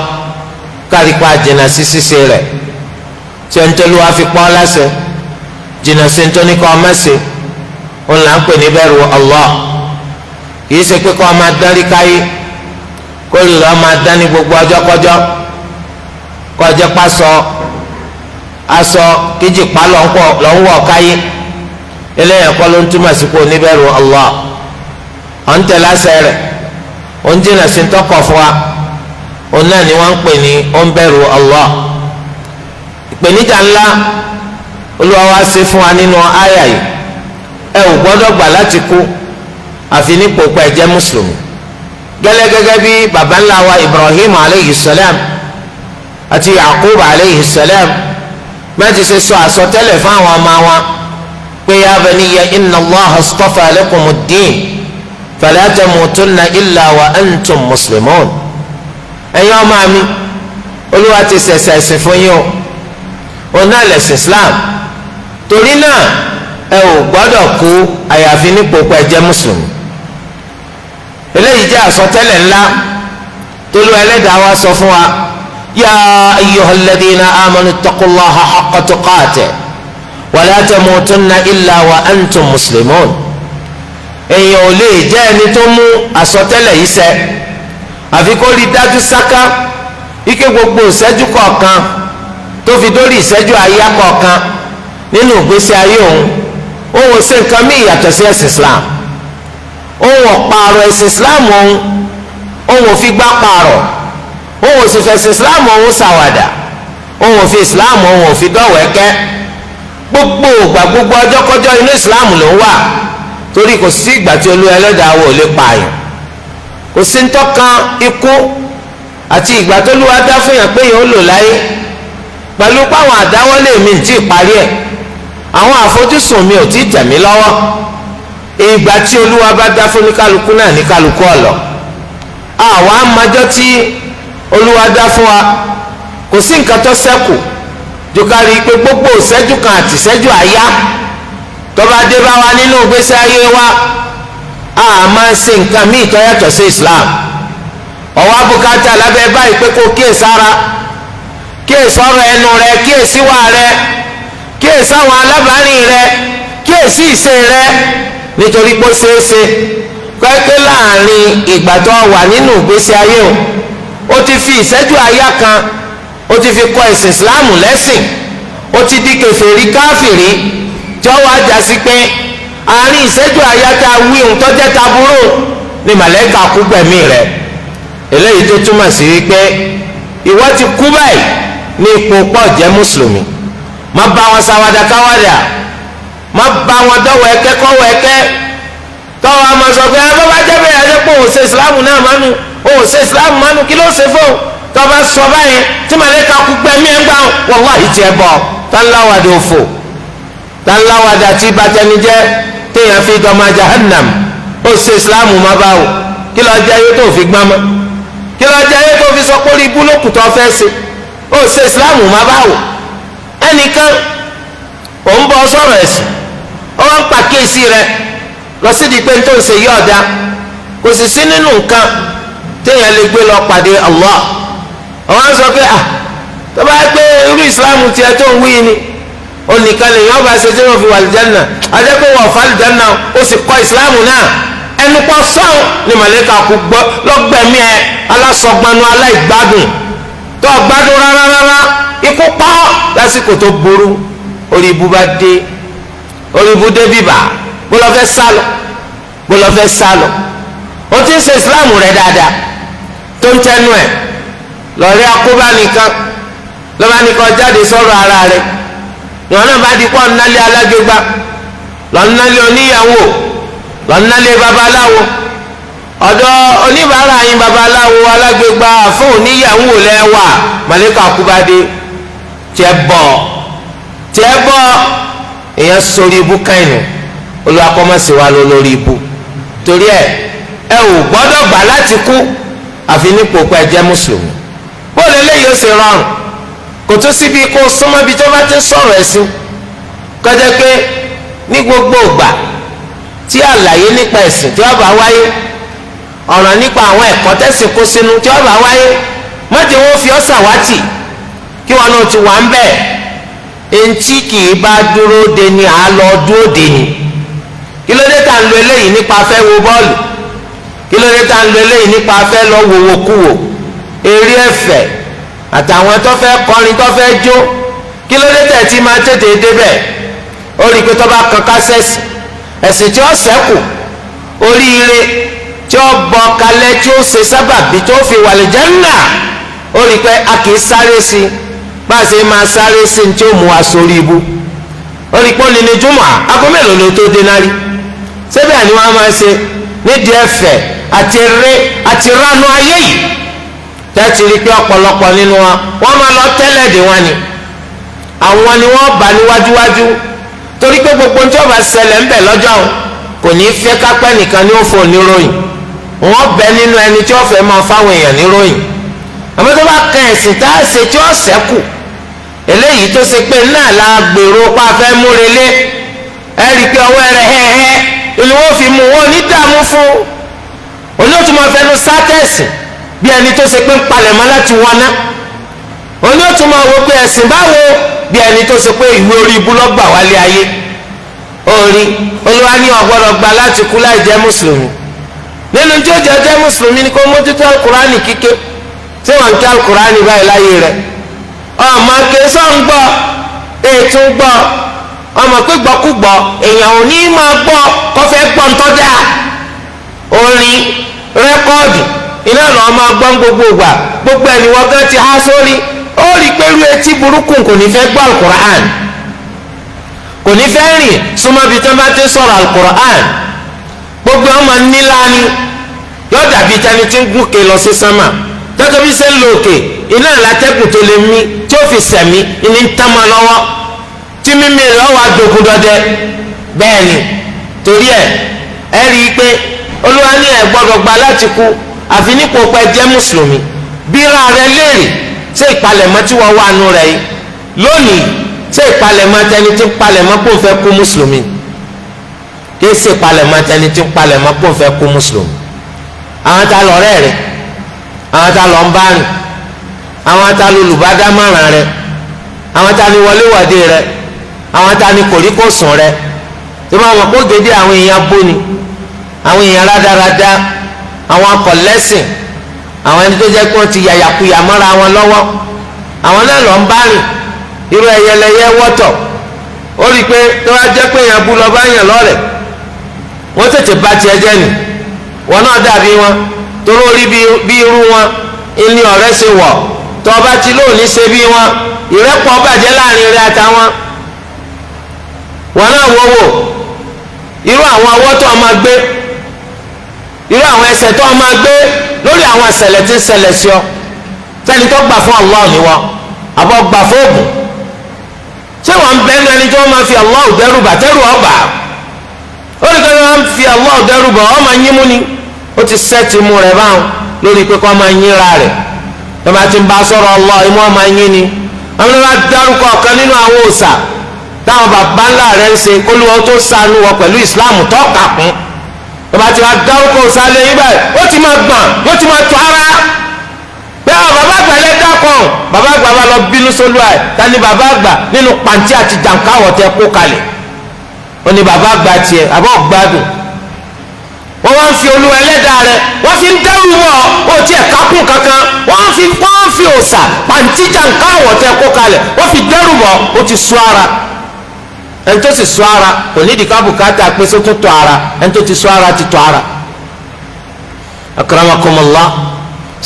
kárí pa jìnnà sí ṣíṣe rẹ̀ tí ntọ́lúwa fi pa wá láṣẹ jìnnà sí ntọ́ni kọ́ ọmọ ṣe ó là ń pè ní bẹ̀rù Allah kìí ṣe pé kọ́ ọmọ adarí káyé kó lè lọ́ọ́ máa dání gbogbo ọjọ́ kọjọ́ kọjá pásọ aṣọ kíjìpá lọ́wọ́ káyé eléyàn kọ́ ló ń túmọ̀ sí pé oníbẹ̀rù Allah ọ̀ ń tẹ̀lé àṣẹ rẹ̀ ó ń jìnnà sí tọkọ̀ fún wa òun náà ni wọ́n ń pè ní ó ń bẹ̀rù Allah ìpèníjà ńlá Olúwa wá ṣe fún wa nínú àyà yìí ẹ ò gbọ́dọ̀ gbà láti kú àfi nípò pé ẹ jẹ́ mùsùlùmí gẹ́gẹ́ bí baba ńlá wa Ibrahim aleyhi salam àti Yaqub aleyhi salam mẹ́tì ṣe sọ àsọtẹ́lẹ̀ fún àwọn ọmọ wa pé ya baniya inna Allaha astafa lakumud-din fala tamutunna illa wa antum muslimun ẹ̀yin ọmọ mi Olúwa ti ṣẹ̀ṣẹ̀ ẹ̀sìn fún yín o náà lẹ̀sìn Islam torí náà ẹ ò gbọ́dọ̀ kú àyàfi nípò pé ẹ jẹ́ mùsùlùmí eléyìí jẹ́ àsọtẹ́lẹ̀ ńlá tolu ẹlẹ́dàá wa sọ fún wa ya ayyuhal ladhina amanu ittaqullaha haqqa tuqatih wa la tamutunna illa wa antum muslimun èèyàn ò lè jẹ́ ẹni tó mú àsọtẹ́lẹ̀ yìí ṣẹ àfi kó rí dájú sáká ike gbogbo ìṣẹ́jú kọ̀ọ̀kan tó fi dórí ìṣẹ́jú àyá kọ̀ọ̀kan nínú ìgbésí ayé òun ò ṣe nǹkan mí ìyàtọ̀ sí ẹ̀sìn Islam òun ò pààrọ̀ ẹ̀sìn Islam òun ò fi gbá pààrọ̀ òun ò sì fẹ̀sìn Islam òun ṣàwàdà òun ò fi Islam òun ò fi dọ̀wẹ́kẹ́ gbogbo ògbà gbogbo ọjọ́ kọjọ́ inú Islam ló ń wà torí kò sí ìgbà tí Olúwa ẹlẹ́dàá wò lè pààyàn kò sí ntọ́kan ikú àti ìgbà tó Olúwa dá fún yàn pé yàn ó lò láyé pẹ̀lú páwọn àdáwọ́lé mi ti parí ẹ̀ àwọn àfojúsùn mi ò tí tẹ̀ mí lọ́wọ́ ìgbà tí Olúwa bá dá fún ní kálukú náà ní kálukú ọ̀lọ́ àwa amájọ́ tí Olúwa dá fún wa kò sí nǹkan tó ṣẹ́kù ju ká rí i pé gbogbo ìṣẹ́jú kan àti ìṣẹ́jú àyá tó bá dé bá wa nínú ìgbésí ayé wa a máa ń ṣe nǹkan míì tó yàtọ̀ sí Islam ọwọ́ abùkátà lábẹ́ báyìí pé kó kíyèsára kíyèsí ọ̀rọ̀ ẹnu rẹ kíyèsí wà rẹ kíyèsí àwọn alábàárìn rẹ kíyèsí ìṣe rẹ nítorí pé ó ṣeéṣe pẹ́ẹ́pẹ́ láàrin ìgbà tó wà nínú ìgbésí ayé o ti fi ìṣẹ́jú àyá kan o ti fi kọ ẹ̀sìn Ìsìláàmù lẹ́sìn o ti di kèfèrí káfìrí tí ó wá já sí pé àárín ìṣẹ́jú àyá tá a wí ohun tó jẹ́ taburú ni màlẹ́kà kú gbẹ̀mí rẹ̀ eléyìí tó túmọ̀ sí wípé ìwọ ti kú báyìí ní ipò pọ̀ jẹ́ mùsùlùmí má bá wọn ṣàwàdà káwàdà má bá wọn dọ́wọ́ ẹ̀kẹ́ kọ́wọ́ ẹ̀kẹ́ tọ́wọ́ a máa sọ pé ẹ bá bá jẹ́ bẹ́ẹ̀ ẹ pé òun ṣe Ìsìláàmù náà mánu òun ṣe Ìsìláàmù mánu kí ló ṣe fún tọ́ba sọ báyìí tí màlẹ́kà kú gbẹ̀mí ẹ̀ ń gbà wàláhì tiẹ̀ bọ̀ táńláwàdà òfò táńláwàdà tí bàtẹ́nijẹ́ téèyàn fi dọ́mọ jahannam ó ṣe Ìsìláàmù má báwò kí lọ́ọ́ jẹ́ ayé tó fi gbọ́n mọ́ kí lọ́ọ́ jẹ́ ayé tó fi sọ pé orí ibú ló kù tó fẹ́ ṣe ó ṣe Ìsìláàmù má báwò ẹnìkan òun bọ́ sọ̀rọ̀ ẹ̀sìn ó wá ń pàkíyèsí rẹ lọ sí di pé tó ń ṣe yí ọ̀dà kò sì sí nínú nǹkan téèyàn lè gbé lọ pàdé Allah àwọn á sọ pé tó bá gbé irú Ìsìláàmù tiẹ̀ tó ń wí ni onìkan lè yàn ọba ṣe tí wọ́n fi wà lìjánà adẹ́pẹ́ wọ́n fà lìjánà ó sì kọ́ Ìsìláàmù náà ẹnu pọ̀ sọ́ọ̀ ni màlẹ́kà kú gbọ́ lọ́gbẹ̀mí ẹ alásọgbanu aláìgbádùn tó gbádùn rárá ikú pọ́ lásìkò tó burú orí ibu bá dé orí ibu dé bíbà bó lọ fẹ́ sálọ ó ti ń ṣe Ìsìláàmù rẹ̀ dáadáa tó ń tẹnu ẹ̀ lọ́rí akóbá nìkan lọ́ba nìkan jáde sọ̀rọ̀ ara rẹ̀ ìwọ̀n náà bá di pọ̀ nnálé alágbègbà lọ́nnálé oníyàwó lọ́nnálé babaláwo ọ̀dọ̀ oníbàárà yín babaláwo alágbègbà fún oníyàwó lẹ́wà màlẹ́kà akóbádé tiẹ̀ bọ̀ èèyàn sórí ibú káyìnù olùwàkọ́mọ́sí wa ló lórí ibú torí ẹ ò gbọ́dọ̀ gbà láti kú àfi nípò pé ẹ jẹ́ mùsùlùmí bóòlù eléyìí ó sì rọrùn kò tó síbi kó súnmọ́ ibi tó bá ti sọ̀rọ̀ ẹ̀sìn kọjá pé ní gbogbo ìgbà tí àlàyé nípa ẹ̀sìn tí ó bá wáyé ọ̀ràn nípa àwọn ẹ̀kọ́ tẹ̀sìn kó sínú tí ó bá wáyé mọ́tò wọn fi ọ́ sàwátì kí wọn náà ti wà ń bẹ̀ eŋti kì í bá dúró de ni à á lọ dúró de ni kí ló dé tá à ń lo eléyìí nípa afẹ́ wo bọ́ọ̀lù kí ló dé tá à ń lo eléyìí nípa afẹ́ lọ wòwò kúwò eré ẹ̀fẹ̀ àtàwọn tó fẹ́ kọrin tó fẹ́ jó kí ló dé tẹ̀ tí máa tètè débẹ̀ ó rí i pé tó bá kan kásẹ̀sì ẹ̀sìn tí ó ṣẹ́kù oríire tí ó bọ kalẹ̀ tí ó ṣe sábàbí tó fi wà lè Jánnà ó rí i pé a kì í sáré sí i bá a ṣe máa sáré sí i tí ó mú wa sórí ibú ó rí i pé ó lè ní jùmọ̀ aago mélòó ló tó dé náà rí sẹ́bẹ̀ àni wọ́n á máa ṣe nídìí ẹ̀fẹ̀ àti eré àti ránú ayé yìí tẹ́tí rí i pé ọ̀pọ̀lọpọ̀ nínú wa wọ́n máa lọ tẹ́lẹ̀ dé wọn ni àwọn ni wọ́n bá níwájúwájú torí pé gbogbo tí wọ́n bá ṣẹlẹ̀ ń bẹ̀ lọ́jọ́ kò ní í fẹ́ kápẹ́ nìkan ní ó fò níròyìn wọ́n bẹ nínú ẹni tí wọ́n fẹ́ máa fáwọn èèyàn níròyìn àmọ́ tó bá kan ẹ̀sìn tá a ṣe tí ó ṣẹ́kù eléyìí tó ṣe pé náà la gbèrò pa fẹ́ múrelé ẹ rí i pé ọwọ́ rẹ̀ hẹ́hẹ́ ìlú wọn fi mú wọn ní dààmú fún olóòtú máa fẹnu sátẹ̀sì bí ẹni tó ṣe pé ń palẹ̀mọ́ láti wọná olóòtú máa wọ pé ẹ̀sìn báwo bí ẹni tó ṣe pé ìwé orí ibú lọ́gbà wálé ayé orí olúwa ní ọ̀gbọ́dọ̀ gba láti kú láì jẹ́ mùsùlùmí nínú tí ó jẹ́ mùsùlùmí ni kó mójútó alukurani kíké tí wọ́n ń kí alukurani báyìí láyé rẹ̀ ọmọ kẹsàn ń gbọ́ ètò ń gbọ́ ọmọ pé gbọ́kúgbọ́ èèyàn ò ní máa gbọ́ kọfẹ́ gbọ́ ń tọ́jà orin rẹ́kọ́ọ̀dù iná lọ́ọ́ máa gbọ́ gbogbo ìgbà gbogbo ẹni wọ́n gán ti há sórí ó rí i pé irú etí burúkú kò ní fẹ́ gbọ́ alukur'an kò ní fẹ́ rìn súnmọ́ bí tán bá ti sọ̀rọ̀ alukur'an gbogbo ọmọ nílá ni yóò dàbí tani tí ń gòkè lọ sí sánmà tọ́jú bí ṣe ń lo òkè iná ìlàtẹ́kùn tó lè mí tí ó fi sẹ̀mí ní ń tán ma lọ́wọ́ tí mímí rẹ̀ wà dògùn dọdẹ bẹ́ẹ̀ ni torí ẹ rí i pé olúwa ní ẹ gbọ́dọ̀ gba láti kú àfi nípò pé jẹ́ mùsùlùmí bíra rẹ léèrè ṣé ìpalẹ̀mọ́ tí wọ́n wà nù rẹ̀ yìí lónìí ṣé ìpalẹ̀mọ́ tẹni tí ń palẹ̀mọ́ kó fẹ́ kú mùsùlùmí kí ṣe ìpalẹ̀mọ́ tẹni tí ń palẹ̀mọ́ kó fẹ́ kú mùsùlùmí àwọn ta lọ̀rẹ́ rẹ̀ àwọn ta lọ ń bá rìn àwọn ta lolùbádámọ̀ràn rẹ̀ àwọn ta ni wọléwọ̀de rẹ̀ àwọn ta ni kòríkòsùn rẹ̀ tí wọ́n mọ̀ kó gédé àwọn èèyàn bóni àwọn èèyàn rádaràda àwọn akọ̀lẹ́sìn àwọn ẹni tó jẹ́ pé wọ́n ti yàyàkuyà mọ́ra wọn lọ́wọ́ àwọn náà lọ ń bá rìn irú ẹyẹlẹyẹ wọ́tọ̀ ó rí i pé tó wá jẹ́ pé èèyàn bú lọ bá yàn lọ́rẹ̀ wọ́n tètè bá tiẹ̀ jẹ́ nì wọ́n náà dàbí wọn torí orí bí irú wọn ilé ọ̀rẹ́ ṣe wọ̀ tó bá ti lóòní ṣe bí wọn ìrẹ́pọ̀ bàjẹ́ láàrin rẹ̀ àtàwọn wọn náà wọ́wọ́ irú àwọn ọwọ́ tó máa gbé irú àwọn ẹsẹ̀ tó máa gbé lórí àwọn ìṣẹ̀lẹ̀ tí ń ṣẹlẹ̀ sí ọ sẹ́ni tó gbà fún Allah ni wọ́n àbọ̀ gbà fún òògùn ṣé wọ́n ń bẹ́ ní ẹni tí wọ́n máa fi Allah dẹ́rù bà tẹ́rù ọgbà ó ní kí wọ́n fi Allah dẹ́rù bà ọ́ máa yín mú ni ó ti sẹ́ẹ̀tì mú rẹ̀ báwọn lórí pé kó máa yín ra rẹ̀ tó bá ti ń bá sọ̀rọ̀ Allah imú ọ̀ máa yín ni àwọn ọmọ dárúkọ ọ̀kan nínú àwọn òòṣà táwọn bàbá ńlá rẹ̀ ń ṣe kólúwọ́ tó sànú wọ pẹ̀lú ìsìláàmù tó kà kún tó bá ti wá dárúkọ òòṣà lé yín báyìí ó ti máa gbọ̀n yóò ti máa tó ara pé àwọn bàbá àgbà lẹ́ dákọ̀ bàbá àgbà bá lọ bínú sólú ẹ̀ ta ni bàbá àgbà nínú pàǹtí àti jàǹkáwọ̀ tẹ kó kalẹ̀ ó ní bàbá àgbà tiẹ̀ àbọ̀ gbádùn wọ́n wá ń fi olú ẹlẹ́dàá rẹ̀ wọ́n fi ń dẹ́rù wọ̀ ó tiẹ̀ kákùn kankan wọ́n fi òòṣà pàǹtí jàǹkáwọ̀ tẹ kó kalẹ̀ wọ́n fi dẹ́rù wọ̀ ó ti sọ ara ẹni tó sì sọ ara kò ní ìdíkà bùkátà pé só tó tọ ara ẹni tó ti sọ ara ti tọ ara akramakumullah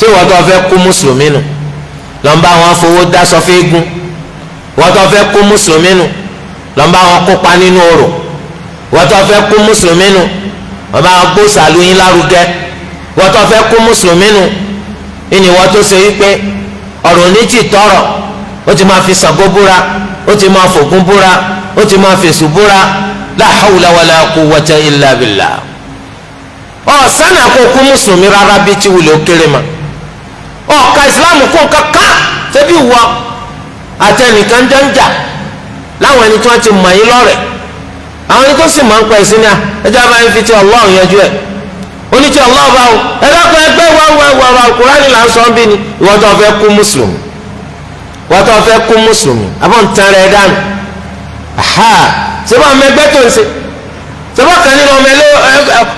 ṣé wọ́n tó fẹ́ kú mùsùlùmí nù lọ́nba wọn fowó dáṣọ fẹ́ẹ́gùn wọ́n tó fẹ́ kú mùsùlùmí nù lọ́nba wọn kópa nínú orò wọ́n tó fẹ́ kú mùsùlùmí nù wọ́n bá wọn gbó sàlù yín lárugẹ wọ́n tó fẹ́ kú mùsùlùmí nù ìní wọ́n tó ṣe wípé ọ̀rọ̀ oníjì tọrọ ó ti máa fi Ṣàngó búra ó ti máa fògún búra ó ti máa fèṣù búra la hawla wala quwwata illa billah ọ̀sánà kó kú mùsùlùmí rárá bí tí wulẹ̀ ó kéré ma ọ̀ka ìsìláàmù kó kankan ṣebí wọ àtẹnìkan jẹ́njà láwọn ẹni tí wọ́n ti mọ̀ yín lọ́rẹ̀ àwọn ẹni tó sì máa ń pẹ́ sí ní à ẹjọ́ abáyé fi ti Allah yanjú ẹ̀ oníṣẹ́ Allah bá wò ẹ̀dọ́kọ̀ ẹgbẹ́ wà Kùránì là ń sọ bí ni ìwọ́n tó fẹ́ kú mùsùlùmí wọ́n tó fẹ́ kú mùsùlùmí àbọ̀ ń tan rẹ̀ dànù ṣé wọ́n mẹgbẹ́ tó ń ṣe ṣé wọ́n kàn nínú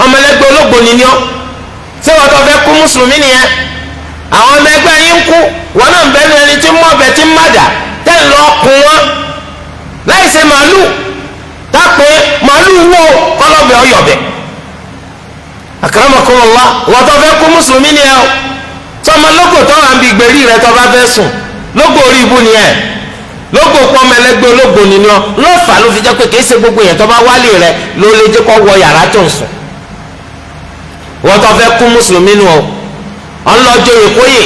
ọmọlẹ́gbẹ́ olóògbò nìyí ọ́ ṣé wọ́n tó fẹ́ kú mùsùlùmí nìyẹn àwọn ọmọ ẹgbẹ́ yín ń kú wọn náà ń bẹ́ẹ̀ ní ẹni tí ń mọ̀ ọbẹ̀ tí ń màdà tẹ́ ń lọ kún wọn láì ṣe màálù tápẹ́ màálù wo kọ́lọ́bẹ̀ ọ̀yọ̀bẹ̀ akramakumullah wọ́n tó fẹ́ kú mùsùlùmí nìyẹn o sọmọ lóko tó wà ń bi ìgbèrí rẹ tó bá fẹ́ sùn lóko orí ibu nìyẹn lóko pọ́nmọ ẹlẹ́gbẹ́ olóògbò nìyẹn lọ́fà ló fi jẹ́ pé kìí ṣe gbogbo yẹn tó bá wálé rẹ ló lè jẹ́ kó wọ yàrá tó ń sùn wọ́n tó fẹ́ kú mùsùlùmí nù o ọlọ́jọ́yè kóyè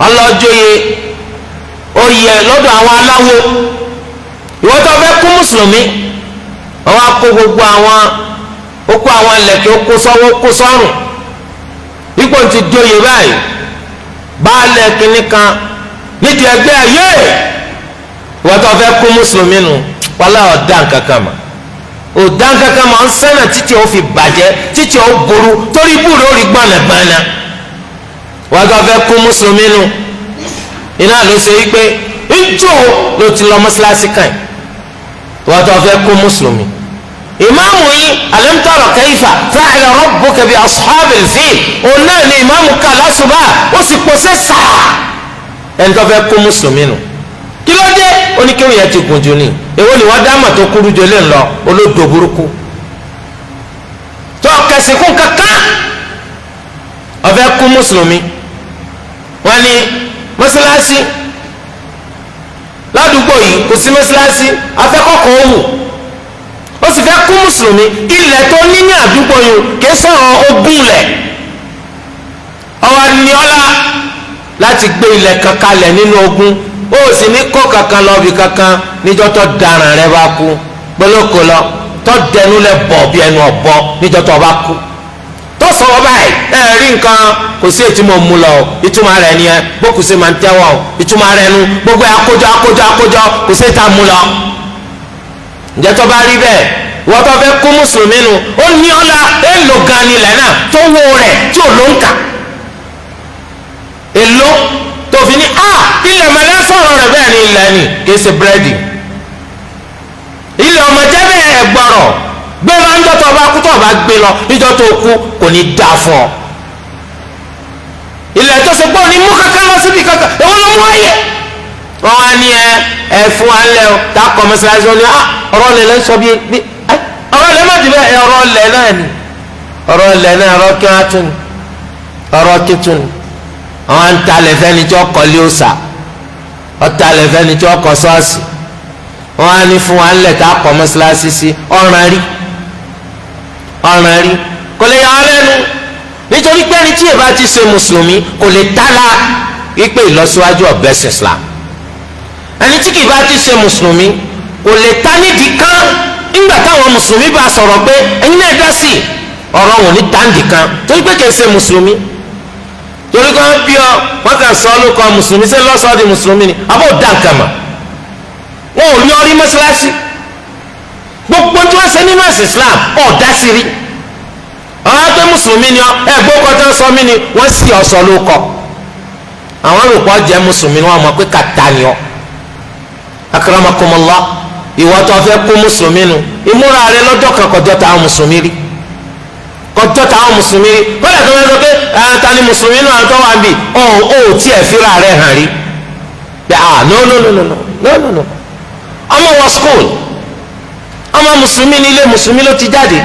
ọlọ́jọ́yè oyè lọ́dọ̀ àwọn aláwo ìwọ́n tó fẹ́ kú mùsùlùmí wọ́n á kó gbogbo àwọn ó kó àwọn ẹlẹ́kẹ̀ ó kó sọ́wọ́ kó sọ́rùn ipò ti dóye báyìí baálẹ̀ kínní kan nídìí ẹgbẹ́ ayé ìwọ́n tó fẹ́ kú mùsùlùmí nù wàlá ọ̀dàn kankan mà ọ̀dàn kankan mà ń sẹ́nà títí ó fi bàjẹ́ títí ó burú torí ibùdó ó rí gbọ̀nàgbọ̀nà wọ́n tó fẹ́ kú mùsùlùmí nù iná ló ṣe wípé ńjọ́ ló ti lọ mọ́ṣáláṣí kan wọ́n tó fẹ́ kú mùsùlùmí ìmáàmù yìí alam tara kayfa fa'ala rabbuka bi ashabil fil òun náà ni ìmáàmù ká lásùbà ó sì pòṣẹ́ sáà ẹni tó fẹ́ kú mùsùlùmí nù kí ló dé oníkéwì yẹn ti gùn jù ní èwo ni wọ́n dáàmà tó kúrú jù lé ńlọ olódò burúkú tó kẹsì kún kankan ó fẹ́ kú mùsùlùmí wọ́n ní mọ́sálásí ládùúgbò yìí kò sí mọ́sálásí afẹ́kọ̀ọ́kọ́ òwò ó sì fẹ́ kú mùsùlùmí ilẹ̀ tó ní ní àdúgbò yìí kì í sọ̀rọ̀ ogún lẹ̀ ọwọ́ ni ọlá láti gbé ilẹ̀ kankan lẹ̀ nínú ogún ó sì ní kó kankan lọ bí kankan níjọ́ tó daràn rẹ bá kú gbólókò lọ tó dẹnu lẹ bọ̀ bí ẹnu ọ̀bọ níjọ́ tó bá kú tó sọ̀rọ̀ báyìí ẹ rí nǹkan kò sí ètí mo mú lọ ìtumọ̀ rẹ̀ ni ẹ bókù sí máa ń tẹ́wọ̀ ìtumọ̀ rẹ̀ nu gbogbo àkójọ kò sí ètà mú lọ. ǹjẹ́ tó bá rí bẹ́ẹ̀ wọ́n tó fẹ́ kú mùsùlùmí nu ó ní ọ́la èèlò gan ni ilẹ̀ náà tó wó rẹ̀ tí ò ló ń kà èlò tó fi ní ilẹ̀ mọ̀lẹ́ sọ̀rọ̀ rẹ̀ bẹ́ẹ̀ ni ilẹ̀ ni kì í ṣe búrẹ́dì ilẹ̀ ọmọ jẹ́ bẹ́ẹ̀ ẹ̀ gbọ́rọ̀ gbé lọ níjọ́ tó bá kú tó bá gbé lọ níjọ́ tó kú kò ní dáa fún ọ. ilẹ̀ tó ṣe gbọ́ ní mú kankan lọ síbi kankan èwo ló mú ayé. wọ́n wá ní ẹ fún wa lẹ́ o tá a kọ́ mọ́sálásí wọn ni ọ̀rọ̀ lẹ̀ lẹ́ sọ bí ọ̀rọ̀ lẹ̀ má ti bẹ́ẹ̀ ọ̀rọ̀ lẹ̀ náà ni ọ̀rọ̀ lẹ̀ náà ọ̀rọ̀ kí wọ́n tún ni ọ̀rọ̀ kí tún ni. àwọn ń talẹ̀ fẹ́ni tí ọkọ̀ lé òòsà ọ̀talẹ̀ fẹ́ni tí ọkọ̀ ṣọ́ọ̀ṣì wọ́n á ní fún wa lẹ̀ tá a kọ́ mọ́sálásí sí ọ̀ràn rí kò lè yà ọ́ lẹ́nu nítorí pé ẹni tí èèbá ti ṣe mùsùlùmí kò lè tálá wípé ìlọsíwájú ọ̀bẹ́sìn Islam ẹni tí kì í bá ti ṣe mùsùlùmí kò lè ta nídìí kan nígbà táwọn mùsùlùmí bá sọ̀rọ̀ pé ẹ̀yin náà dá sí ọ̀rọ̀ wọn ní tàǹdì kan torí pé kì í ṣe mùsùlùmí torí kan bí ọ wọn kàn sọ ló kọ mùsùlùmí ṣé lọ́sọ̀ọ́ di mùsùlùmí ni àbó dànkàmà wọn ò rí ọrí mọ́ṣáláṣí gbogbo tí wọ́n ṣe nínú ẹ̀sìn Islam ọ̀dá sí rí àwọn akpẹ́ mùsùlùmí ni ẹ gbókò tó ń sọ mí ni wọ́n sì ọ̀sọ̀ ló kọ àwọn olùkọ́ jẹ́ mùsùlùmí ni wọ́n mọ̀ pé kàtà ni ọ akramakumullah ìwọ tó fẹ́ kú mùsùlùmí nu ìmúra rẹ lọ́jọ́ kan kọjọ́ táwọn mùsùlùmí rí kọjọ́ táwọn mùsùlùmí rí kọ́lá tó ń sọ pé ta ni mùsùlùmí náà tó wà bí ó tiẹ̀ fira rẹ hàn rí no ọmọ wọ school ọmọ mùsùlùmí ní ilé mùsùlùmí ló ti jáde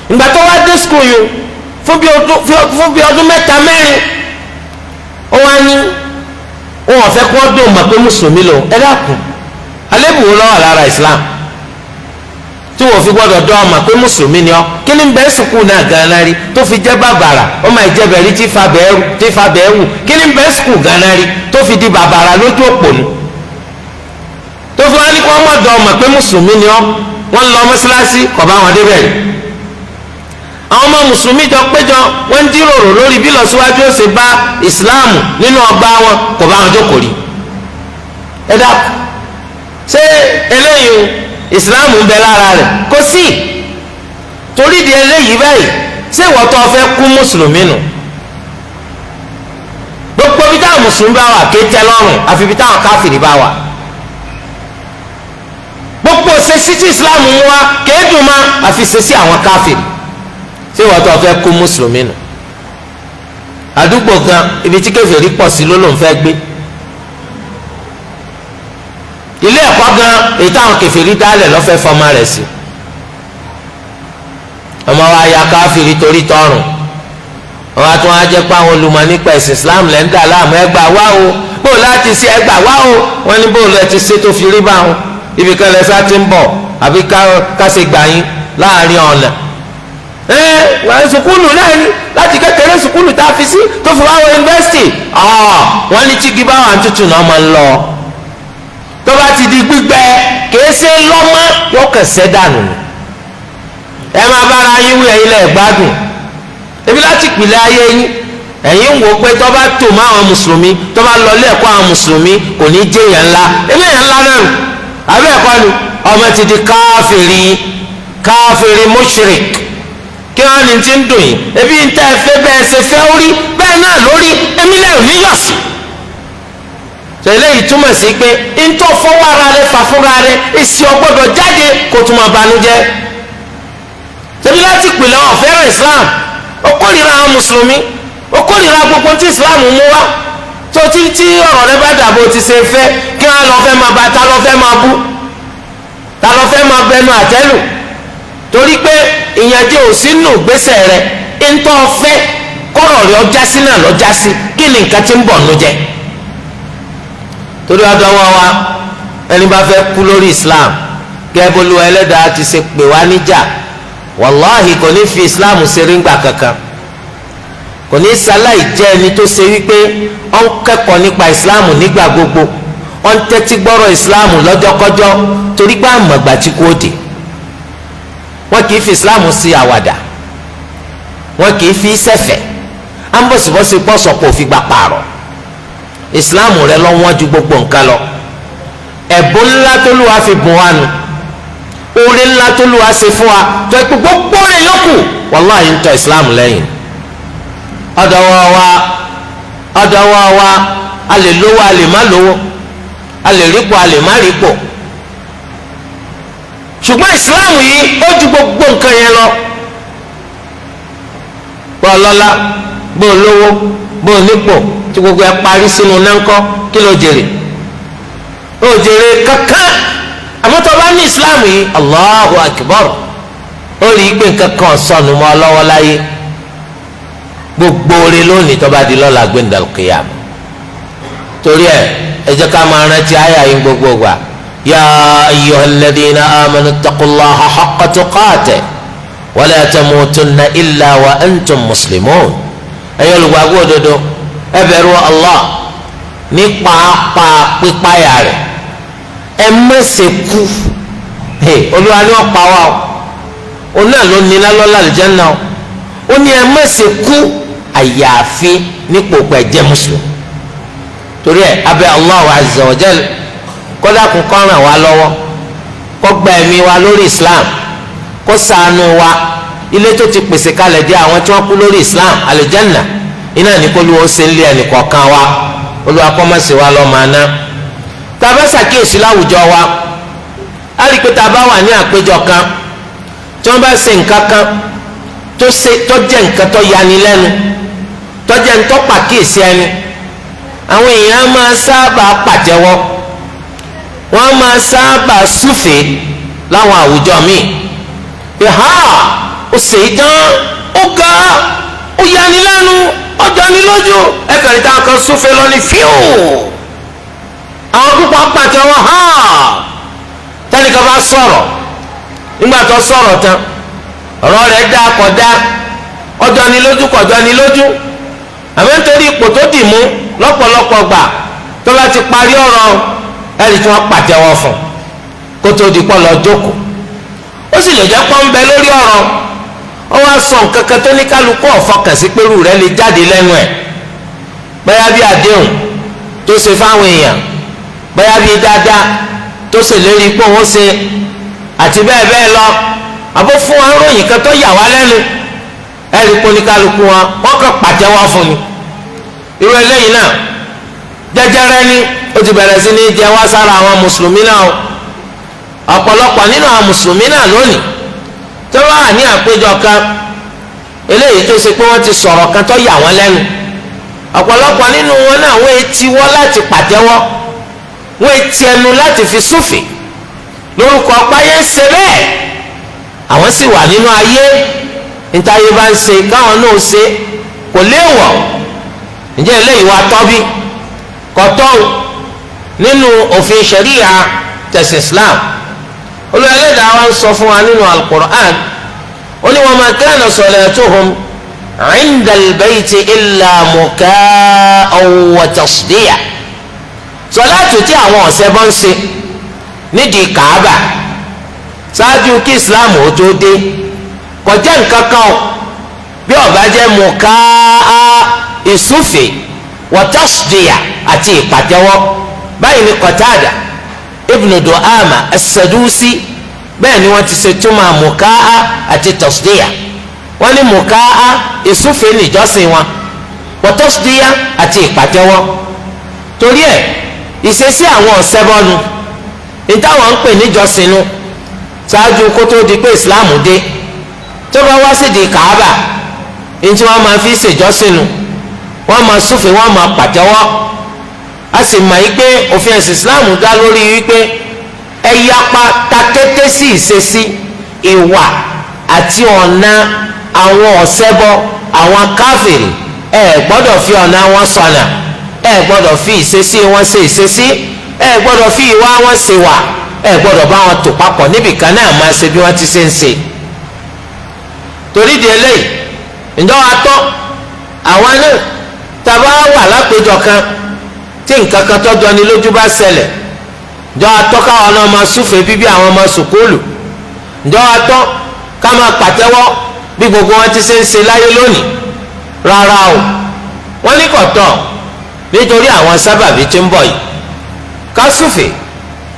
ìgbà tó wá dé school yìí fún bí ọdún mẹ́ta mẹ́rin ó wá ní wọn fẹ́ kó dùn mọ̀ pé mùsùlùmí lò ẹ dákun alébù wo lọ́wọ́ lára islam tí wọ́n fi gbọ́dọ̀ dọ́ ọmọ pé mùsùlùmí ni ọ́ kí ni bẹ́ẹ̀ sùkúù náà gan-an rí tó fi jẹ́ bàbàrà ọmọ ìjẹbẹ̀rí tí fa bẹ́ẹ̀ wù kí ni bẹ́ẹ̀ sùkúù gan-an rí tó fi di bàbàrà lójú òpònú tó fi wá ní kí wọ́n mọ̀ dọ́ ọmọ pé mùsùlùmí ni ọ́ wọ́n lọ mọ́sálásí kọ̀ bá wọn débẹ̀ rí àwọn ọmọ mùsùlùmí jọ péjọ wọ́n ń jíròrò lórí bí lọ́síwájú ó ṣe bá ìsìláàmù nínú ọgbà wọn kò bá wọn jókòó rí ẹ dákun ṣé eléyìí ìsìláàmù ń bẹ lára rẹ̀ kò sí torí di eléyìí báyìí ṣé ìwọ tó fẹ́ kú mùsùlùmí nù gbogbo bí táwọn mùsùlùmí bá wà kéé tẹ́ lọ́rùn àfi bí táwọn káfìrí bá wà gbogbo ṣèṣì tí ìsìláàmù ń wá kéé dùn má àfi ṣèṣì àwọn káfìrí ṣé ìwọ tó fẹ́ kú mùsùlùmí nù àdúgbò gan ibi tí kèfèrí pọ̀ sí ló lóun fẹ́ gbé ilé ẹ̀kọ́ gan èyí táwọn kèfèrí dálẹ̀ lọ́fẹ́ fọmọ rẹ̀ sí ọmọ wa ya káfìrí torí tọrùn wọn á tún á jẹ́ pé àwọn olùmọ̀ nípa ẹ̀sìn Islam lẹ́ ń dà láàmú ẹgbà wá o bó láti ṣe ẹgbà wá o wọn ní bó lẹ ti ṣe tó fi rí bá wọn ibi kan lẹ́sà ti ń bọ̀ àbí ká ṣe gbà yín láàrin ọ̀nà wọ́n sùkúlù náà ni láti kékeré sùkúlù tá a fi sí tó fi wá wọ yunifásitì wọ́n ní tígi bá wà tútù náà máa ń lọ tó bá ti di gbígbẹ kìí ṣe lọ́mọ yóò kẹsẹ̀ dànù ẹ máa bára yín wí ẹ̀yin lẹ̀ gbádùn ebi láti pìlẹ̀ ayé yín ẹ̀yin ń wò pé tó bá tò má àwọn mùsùlùmí tó bá lọ lẹ́ẹ̀kọ́ àwọn mùsùlùmí kò ní jẹ́ èèyàn ńlá ebi èèyàn ńlá náà àbí ẹ̀kọ́ ni ọmọ ti di káfìrí mushrik kí wọn ní ti ń dùn yìí ebi ń tẹ ẹfẹ bẹ́ẹ̀ ṣe fẹ́ orí bẹ́ẹ̀ náà lórí èmi náà ò ní yọ̀ sí. tẹ̀lé yìí túmọ̀ sí pé ntọ́ fọwọ́ ara rẹ fà fúnra rẹ èsì ọgbọ́dọ̀ jáde kó tún máa banújẹ́. tẹ̀lé láti pìlẹ̀ wọn fẹ́ràn Islam ó kórìíra àwọn mùsùlùmí ó kórìíra gbogbo tí Islam mú wá tó tí ọ̀rọ̀ rẹ bá dàbò ti ṣe fẹ́ kí wọn lọ fẹ́ máa bá ta lọ fẹ́ máa bú ta lọ fẹ́ máa bẹnu àtẹ́lù torí pé ìyànjẹ òsínú gbèsè rẹ ntọ́ fẹ́ kọ́rọ̀ rẹ ọjà sí náà lọ́jà sí kí ni nǹkan ti ń bọ̀ nù jẹ. torí ọ̀dọ̀ wa ẹni bá fẹ́ kú lórí Islam gẹ́bólú ẹlẹ́dàá ti ṣe pè wá níjà wàláhì kò ní fi Islam ṣeré ńgbà kankan kò ní sáláì jẹ́ ẹni tó ṣe wípé ó ń kẹ́kọ̀ọ́ nípa Islam nígbà gbogbo ó ń tẹ́tí gbọ́rọ̀ Islam lọ́jọ́kọ́jọ́ torí pé àmọ̀gbà tí kò dé wọn kì í fi Islam sí àwàdà wọn kì í fi sẹfẹ ambọsibọsi pọsọpọ òfin gba pààrọ̀ Islam rẹ lọ wọn ju gbogbo nǹkan lọ ẹ̀bùn ńlá tó lù wá fi bùn wá nu oore ńlá tó lù wá ṣe fún wa tó ẹ pé gbogbo rẹ yókù wàláhì ń tọ Islam lẹ́yìn ọ̀dọ̀ wa a lè lówó a lè má lówó a lè rípò a lè má rípò ṣùgbọ́n Islam yìí ó ju gbogbo nǹkan yẹn lọ bó lọ́lá bó lówó bó nípò tí gbogbo ẹ parí sínú náńkọ́ kí ló jèrè ó jèrè kankan àmọ́ tó bá ní Islam yìí Allahu Akbar ó rí i pé nǹkan kan sọnù mọ́ lọ́wọ́ láyé gbogbo rẹ̀ lónìí tó bá di lọ́la gbẹ̀ndàl qiyam torí ẹ jẹ́ ká máa rántí àyà yín gbogbo gbà. يا أيها الذين آمنوا اتقوا الله حق تقاته ولا تموتن إلا وأنتم مسلمون أيها الواقود دو أبروا الله nípa pípáyà rẹ̀ ẹ má ṣe kú Olúwa ni wọ́n pa wá o náà ló ní lálọ́lá àlùjánnà ó ní ẹ má ṣe kú àyàfi nípò pẹ̀ jẹ́ mùsùlùmí torí ẹ abẹ́ Allahu azza wa jal kódà kún kọ́ ràn wá lọ́wọ́ kó gba ẹ̀mí wa lórí Islam kó ṣàánú wa ilé tó ti pèsè kalẹ̀ dé àwọn tí wọ́n kú lórí Islam alìjẹ́nà iná ní kó lówó ṣe ń lé ẹnì kọ̀ọ̀kan wa Olúwa kó má ṣe wa lọ́mọ aná. tá a bá ṣàkíyèsí láwùjọ wa á rí i pé tá a bá wà ní àpéjọ kan tí wọ́n bá ṣe nǹkan kan tó jẹ́ nǹkan tó yani lẹ́nu tó jẹ́ ń tó pàkíyèsí ẹni àwọn èèyàn máa sábà pàtẹ́wọ́ wọ́n máa sábà súfèé láwọn àwùjọ míì pé ó ṣe é tán ó ga ó yani lẹ́nu ó jọni lójú ẹ̀kàrí táwọn kan súfèé lọ ní fíù àwọn púpọ̀ pàtẹ́wọ́ hàn tẹ́nìkan bá sọ̀rọ̀ nígbà tó sọ̀rọ̀ tán ọ̀rọ̀ rẹ̀ dá kọjá ọjọ́ ni lójú kọjọ́ ni lójú àmọ́ nítorí ipò tó dì mú lọ́pọ̀lọpọ̀ gbà tó bá ti parí ọ̀rọ̀ ẹni tí wọ́n pàtẹ́wọ́ fún kó tó di pọ́ lọ jókòó ó sì lè jẹ́ pọ́n bẹ lórí ọ̀rọ̀ ó wá sọ nǹkan kan tó ní kálukú ọ̀fọkàn sí pẹ̀lú rẹ̀ lè jáde lẹ́nu ẹ̀ bóyá bí àdéhùn tó ṣe fáwọn èèyàn bóyá bí dáadáa tó ṣe lérí pé òun ṣe àti bẹ́ẹ̀ bẹ́ẹ̀ lọ àbó fún wa ròyìn kan tó yà wá lẹ́nu ẹ̀rí pé oníkálukú wọn wọ́n kàn pàtẹ́wọ́ fún ni irú eléyìí náà jẹjẹrẹ ni ó ti bẹ̀rẹ̀ sí ní jẹ wá sára àwọn mùsùlùmí náà ọ̀pọ̀lọpọ̀ nínú àwọn mùsùlùmí náà lónìí tó wà ní àpéjọ kan eléyìí tó ṣe pé wọ́n ti sọ̀rọ̀ kan tó yà wọ́n lẹ́nu ọ̀pọ̀lọpọ̀ nínú wọn náà wọ́n etí wọ́ láti pàtẹ́wọ́ wọ́n etí ẹnu láti fi súfè lórúkọ páyé ń ṣe bẹ́ẹ̀ àwọn sì wà nínú ayé níta-ayé bá ń ṣe káwọn náà ṣe kò léèwọ̀ ǹjẹ́ eléyìí wá tọ́ bí kò tọ́ nínú òfin ṣẹ̀ríà tẹ̀sí Islam olùyẹlẹ́dàá wa ń sọ fún wa nínú al-Qur'an ó ní wa ma kana salatuhum 'inda al-bayti illa muka'an wa tasdiya sọláàtù tí àwọn ọ̀sẹ̀ bọ́ ń ṣe nídìí Kaaba ṣáájú kí Islam ó tó dé kò jẹ́ nǹkan kan o bí ó bá jẹ́ muka'a ìsúfè wa tasdiya àti ìpàtẹ́wọ́ báyìí ni Qatada ibnu Du'ama as-Sadusi bẹ́ẹ̀ ni wọ́n ti ṣe túmọ̀ muka'a àti tasdiya wọ́n ní muka'a ìsúfè níjọ́sìn wọn wa tasdiya àti ìpàtẹ́wọ́ torí ẹ̀ ìṣesí àwọn ọ̀sẹ́bọ́nu ìtàwọn ń pè níjọ́sìn nu ṣáájú kó tó di pé ìsìláàmù dé tó bá wá sí di Kaaba ní tí wọ́n máa fi ṣèjọ́sìn nu wọ́n máa súfè wọ́n máa pàtẹ́wọ́ a sì mọ̀ yí pé òfin ẹ̀sìn ìsìláàmù dá lórí wípé ẹ yapa takété sí ìṣesí ìwà àti ọ̀nà àwọn ọ̀sẹ́bọ àwọn káfìrì ẹ gbọ́dọ̀ fi ọ̀nà wọn sọnà ẹ gbọ́dọ̀ fi ìṣesí wọn ṣe ìṣesí ẹ gbọ́dọ̀ fi ìwà wọn ṣe wà ẹ gbọ́dọ̀ bá wọn tò papọ̀ níbi kan náà máa ṣe bí wọ́n ti ṣe ń ṣe. torí di eléyìí ǹjọ́ wa tọ́ àwọn náà tàbá wà lápéjọ kan tí nǹkan kan tọ́jọ́ ni lójú bá ṣẹlẹ̀ ǹjọ́ wa tọ́ káwọn náà máa súfèé bíbí àwọn ọmọ sùkúlù ǹjọ́ wa tọ́ ká máa pàtẹ́wọ́ bí gbogbo wọn ti ṣe ń ṣe láyé lónìí rárá o wọ́n ní kò tọ́ nítorí àwọn sábàbí tí ń bọ̀ yìí ká súfè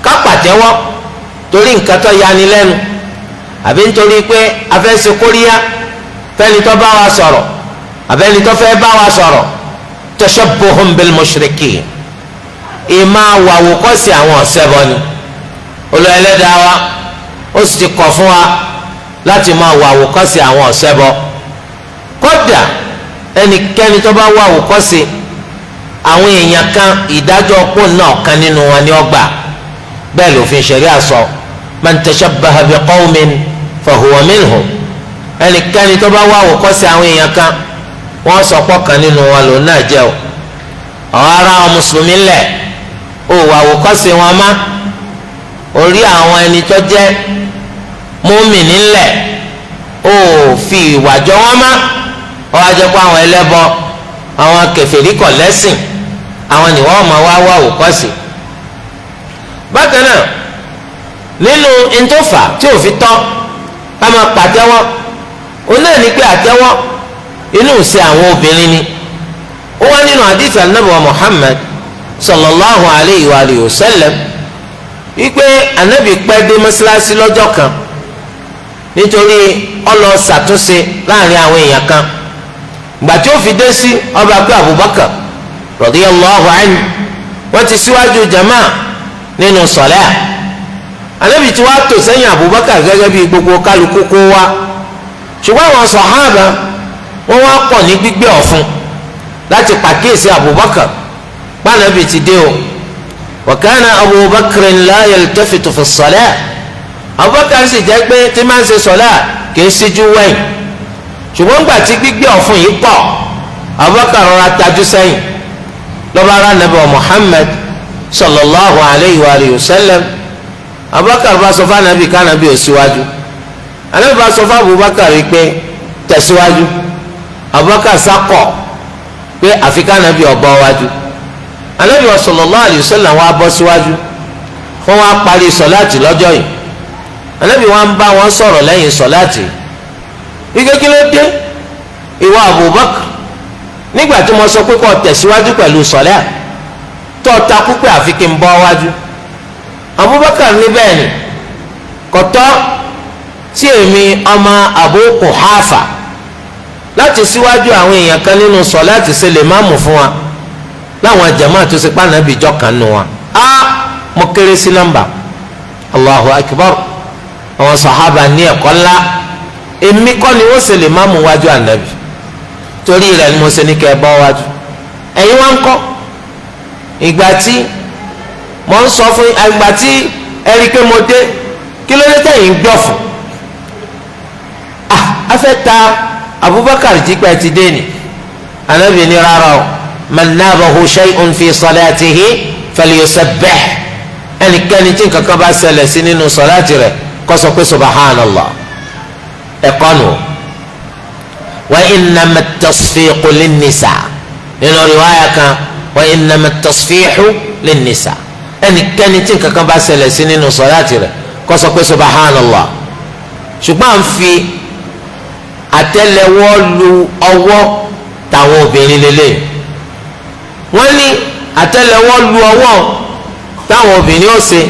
ká pàtẹ́wọ́ torí nǹkan tó yani lẹ́nu àbí nítorí pé a fẹ́ ṣe kóríyá fẹ́ni tó bá wa sọ̀rọ̀ àbẹ́ni tó fẹ́ bá wa sọ̀rọ̀ tashabbuhum bil mushrikin ìmọ̀ àwòkọ́sí àwọn ọ̀sẹ́bọ ni Olúwa Ẹlẹ́dàá wa ó sì ti kọ̀ fún wa láti máa wà àwòkọ́sí àwọn ọ̀sẹ́bọ kódà ẹnikẹ́ni tó bá wà àwòkọ́sí àwọn èèyàn kan ìdájọ́ pò náà kan nínú wọn ni ó gbà bẹ́ẹ̀ lófin ṣẹ̀ríà sọ man tashabbaha bi qawmin fahuwa minhum ẹnikẹ́ni tó bá wá àwòkọ́ṣe àwọn èèyàn kan wọ́n sọ pọ̀ kan nínú wọn lòun náà jẹ́ o àwọn ará àwọn mùsùlùmí lẹ̀ ó wà àwòkọ́ṣe wọn má orí àwọn ẹni tó jẹ́ mùmínì ńlẹ̀ ó fi ìwà jọ wọn má ó wá jẹ́ pé àwọn ẹlẹ́bọ àwọn kèfèrí kọ̀ lẹ́sìn àwọn ni wọ́n máa wá wá àwòkọ́ṣe. bákan náà nínú ntòfà tí ò fi tọ́ ká máa pàtẹ́wọ́ ó náà ní pé àtẹ́wọ́ inú ṣe àwọn obìnrin ni ó wá nínú hadith anabi wa Muhammad sallallahu alayhi wa sallam wípé anabi pẹ́ dé mọ́sálásí lọ́jọ́ kan nítorí ó lọ ṣàtúnṣe láàrin àwọn èèyàn kan gbàtí ó fi dé sí ọba pé Abubakar radiyallahu anhu wọ́n ti síwájú jama nínú sọ̀lẹ́ anabi tí wàá tò sẹ́yìn Abubakar gẹ́gẹ́ bí gbogbo kálukú kó wá ṣùgbọ́n àwọn sọ̀hábà wọ́n wá pọ̀ ní gbígbé ọ̀fun láti pàkíyèsí Abubakar pànàbì ti dé o wa kana Abubakar la yaltafitu fi sọ̀lẹ́ Abubakar sì jẹ́ pé tí máa ń ṣe sọ̀lẹ́ kìí síjú wẹ̀yìn ṣùgbọ́n gbà tí gbígbé ọ̀fun yìí pọ̀ Abubakar rọra tajú sẹ́yìn lọ́ba ara nàbẹ̀ wa Muhammad sallallahu alayhi wa alihi wa sallam Abubakar bá sọ fún anabi kánabi ò síwájú anabi bá sọ fún Abubakar pé tẹ̀síwájú Abubakar sákọ̀ pé àfi kánabi ó bọ́ wájú anabi wa sallallahu alayhi wa sallam wá bọ́ síwájú wọ́n wá parí sọ̀láàtì lọ́jọ́ yìí anabi wa ń bá wọn sọ̀rọ̀ lẹ́yìn sọ̀láàtì ike kí ló dé ìwọ Abubakar nígbà tí mo sọ pé kó tẹ̀síwájú pẹ̀lú sọ̀lá tó takú pé àfi kí n bọ́ wájú Abubakar ní bẹ́ẹ̀ ni kò tọ́ tí èmi ọmọ Abu Quhafa láti síwájú àwọn èèyàn kan nínú sọ̀láàtì ṣe lè má mú fún wa láwọn jàmáà tó ṣe pa Ànábì jọ kan nù wa mo kéré sí nọ́mbà Allahu Akbar àwọn sàhábà ní ẹ̀kọ́ ńlá èmi kọ́ ni wọ́n ṣe lè má mú wájú Ànábì torí rẹ̀ ni mo ṣe ní kẹ́ ẹ bọ́ wájú ẹ̀yin wá ń kọ́ ìgbà tí mo ń sọ fún ìgbà tí ẹ rí i pé mo dé kí ló dé tẹ̀yìn gbọ́ fún a fẹ́ ta Abubakar jípẹ́ ti dé ni Ànábì ní rárá o man nabahu shay'un fi salatihi falyusabbih ẹnikẹ́ni tí nǹkan kan bá ṣẹlẹ̀ sí nínú sọ̀láàtì rẹ̀ kó sọ pé subhanallah ẹ̀kọ́ nù wa innama at-tasfiqu lin-nisa nínú riwaya kan wa innama at-tasfihu lin-nisa ẹnikẹ́ni tí nǹkan kan bá ṣẹlẹ̀ sí nínú sọ̀láàtì rẹ̀ kó sọ pé subhanallah ṣùgbọ́n à ń fi àtẹ́lẹwọ́ lu ọwọ́ táwọn obìnrin lélẹ̀ wọ́n ní àtẹ́lẹwọ́ lu ọwọ́ táwọn obìnrin ó ṣe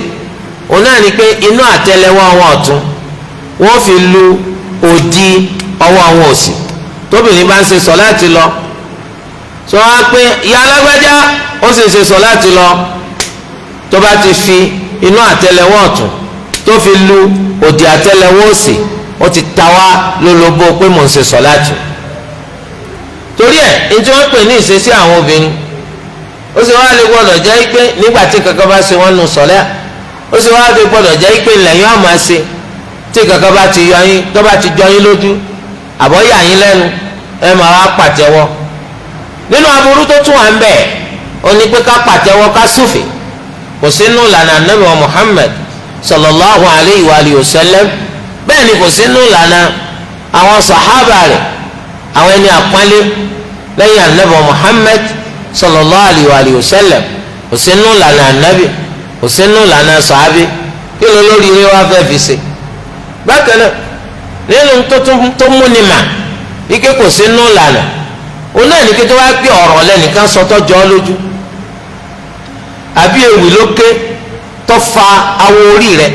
òun náà ni pé inú àtẹ́lẹwọ́ wọn ọ̀tún wọ́n fi lu òdì ọwọ́ wọn òsì tóbìnrin bá ń ṣe sọ̀láàtì lọ sọ wá pé ìyá alágbájá ó sì ṣe sọ̀láàtì lọ tó bá ti fi inú àtẹ́lẹwọ́ ọ̀tún tó fi lu òdì àtẹ́lẹwọ́ òsì ó ti ta wá lólobó pé mò ń ṣe sọ̀láàtì torí ẹ̀ ní tí wọ́n pè ní ìṣesí àwọn obìnrin ó sì wá lè gbọ́dọ̀ jẹ́ pé nígbà tí kankan bá ṣe wọ́n nù sọ̀lẹ́ ó sì wá lè gbọ́dọ̀ jẹ́ pé lẹ́yìn àmọ́ ṣe tí kankan bá ti yọ yín tó bá ti jọ yín lójú àbọ̀ yà yín lẹ́nu ẹ máa wá pàtẹ́wọ́ nínú aburú tó tún wà ń bẹ̀ ó ní pé ká pàtẹ́wọ́ ká súfè kò sínú ìlànà Ànábì wa Muhammad sallallahu alayhi wa sallam bẹ́ẹ̀ ni kò sínú ìlànà àwọn sàhábà rẹ̀ àwọn ẹni àpọ́nlé lẹ́yìn Ànábì wa Muhammad sallallahu alayhi wa sallam kò sínú ìlànà Ànábì kò sínú ìlànà sàhábì kí ló lórí ilé wa fẹ́ fi ṣe bákan náà nínú tó múni mà ike kò sínú ìlànà òun náà ní kí tó wá gbé ọ̀rọ̀ lẹ́nìkan sọtọ́ jọ ọ́ lójú àbí ewì ló ké tó fa awọ orí rẹ̀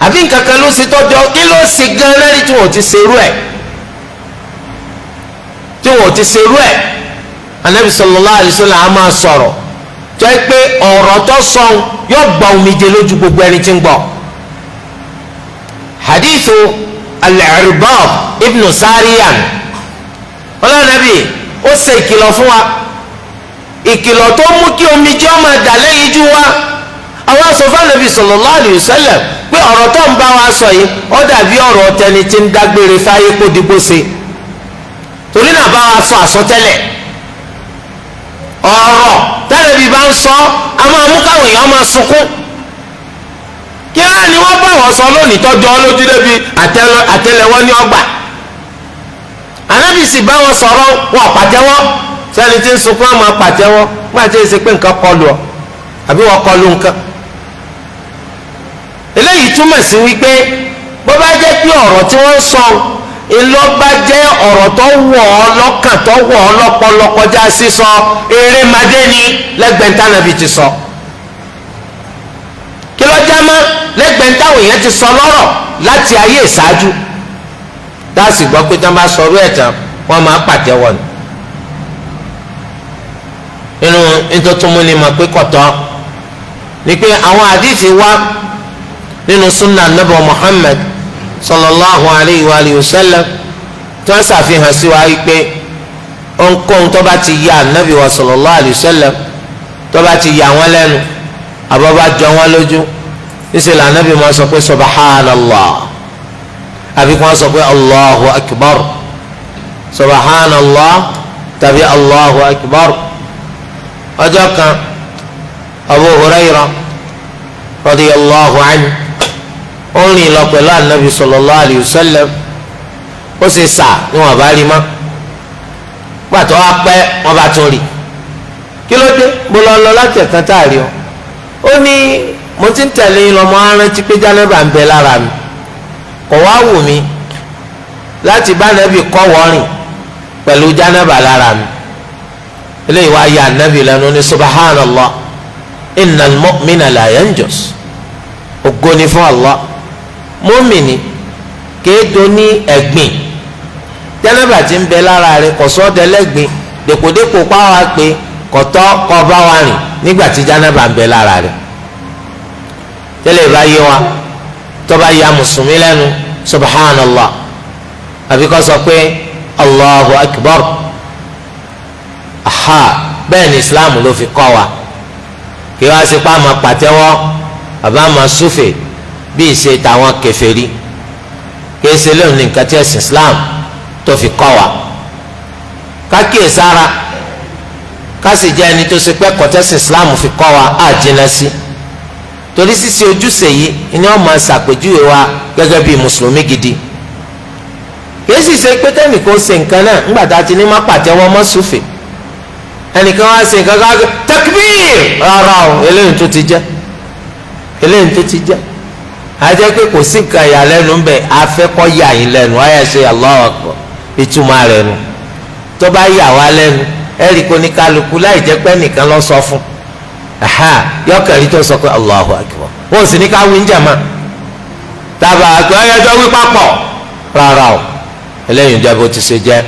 àbí nǹkan kan ló ṣe tọ́jọ́ kí ló ṣe gan lẹ́ni tí wọ́n ti ṣerú ẹ̀ Ànábì sallallahu alaihi wasallam á máa sọ̀rọ̀ tó yẹ pé ọ̀rọ̀ tó sọ yóò gba omijé lójú gbogbo ẹni tí ń gbọ́ hadithu al-Irbad ibn Sariyan ọlọ́nàbí ó ṣe ìkìlọ̀ fún wa ìkìlọ̀ tó mú kí omijé ọmọ dà lẹ́yìn jú wa àwọn sọfà Ànábì sallallahu alaihi wasallam pé ọ̀rọ̀ tó ń bá wa sọ yìí ó dàbí ọ̀rọ̀ tẹni tí ń dágbére fáyé kó dìbò ṣe torí náà bá wa sọ àsọtẹ́lẹ̀ ọ̀rọ̀ tẹ́lẹ̀bí bá ń sọ a máa mú káwọn èèyàn máa sunkún kí á ní wọ́n bá wọ́n sọ lónìí tọ́jú ọlójú débi àtẹ́lẹwọ́ ní ọgbà Ànábì sì bá wọn sọ̀rọ̀ wọn pàtẹ́wọ́ sẹ́ni tí ń sunkún á máa pàtẹ́wọ́ wọ́n àti ẹsẹ̀ pé nǹkan kọlù ọ àbí wọ́n kọlù nǹkan eléyìí túmọ̀ sí wípé bó bá jẹ́ pé ọ̀rọ̀ tí wọ́n sọ ìlọ́ba jẹ́ ọ̀rọ̀ tó wọ̀ ọ́ lọ́kàn tó wọ̀ ọ́ lọ́pọlọ kọjá sísọ eré madé ni lẹ́gbẹ̀ẹ́ tánàbí ti sọ kí ló já mọ́ lẹ́gbẹ̀ẹ́ táwọn èèyàn ti sọ lọ́rọ̀ láti ayé ìṣáájú dáàsì gbọ́ pé tá a máa sọ̀rọ̀ ẹ̀ tán wọ́n máa pàtẹ́wọ́ ni nínú ntótómúni mà pé kọ̀tọ́ ni pé àwọn àdìsí wá nínú sunna nabi Muhammad sallallahu alayhi wa sallam tí wọ́n ṣàfihàn sí wa pé ohunkóhun tó bá ti yà nabi wa sallallahu alayhi wa sallam tó bá ti yà wọ́n lẹ́nu àbọ̀ bá jọ wọ́n lójú níṣẹ́ la nabi máa sọ pé subhanallah àbí kí wọ́n sọ pé allahu akbar subhanallah tàbí allahu akbar ọjọ́ kan Abu Hurairah radiyallahu anhu ó rìn lọ pẹ̀lú anabi sallallahu alayhi wa sallam ó sì sà ní wọn bá rí mọ́ gbàtọ́ wá pẹ́ wọn bá tún rí kí ló dé mo lọ láti ẹ̀kan tá a rí ọ ó ní mo ti ń tẹ̀lé yín lọ́mọ arántí pé jánábà ń bẹ lára mi kò wá wù mí láti bá nàbì kọ́ wọ́rìn pẹ̀lú jánábà lára mi eléyìí wá ya nàbì lẹ́nu ní subhanallah innal mu'mina la yanjus ògo ni fún Allah mọ́mìnì kéèdó ní ẹ̀gbìn jánábà tí ń bẹ lára rẹ̀ kò sọ́dọ̀ ẹlẹ́gbìn dèpòdèpò pàwọn pé kọ̀tọ́ kọ́ bá wa rìn nígbà tí jánábà ń bẹ lára rẹ̀ tẹ́lẹ̀ bá yé wa tó bá ya mùsùlùmí lẹ́nu subhanallah àbí kó sọ pé allahu akbar aha bẹ́ẹ̀ ni islam ló fi kọ́ wa kí wá sí pa àmà pàtẹ́wọ́ àbá àmà súfè bí ìṣe tàwọn kèfèrí kí ẹsẹ̀ lóun ní nǹkan tí ẹ̀sìn islam tó fi kọ́ wa ká kíyèsára ká sì jẹ́ ẹni tó ṣe pé kọ́tẹ́sìn islam fi kọ́ wa á jìnnà sí torí ṣíṣe ojúṣe yìí ni wọ́n máa ṣàpèjúwe wa gẹ́gẹ́ bí mùsùlùmí gidi kìí sì ṣe pé kẹ́nìkan ṣe nǹkan náà ńgbà tá a ti ní má pàtẹ́wọ́ mọ́ súfè ẹnìkan wá ṣe nǹkan ká takbir rárá o eléyìí tó ti jẹ́ àjẹ́ pé kò sí nǹkan ìyàlẹ́nu ń bẹ̀ afẹ́kọ́ yà yín lẹ́nu ayé ṣe Allahu Akbar ìtumọ̀ rẹ̀ nu tó bá yà wá lẹ́nu ẹ̀rí kò ní kálukú láì jẹ́ pé nìkan lọ sọ fún yọkàrí tó sọ pé Allahu Akbar wọn ò sì ní ká wí ń jàmá tàbá àgbẹ̀ ayẹyẹ wí papọ̀ rárá o eléyìí ń jẹ́ bó ti ṣe jẹ́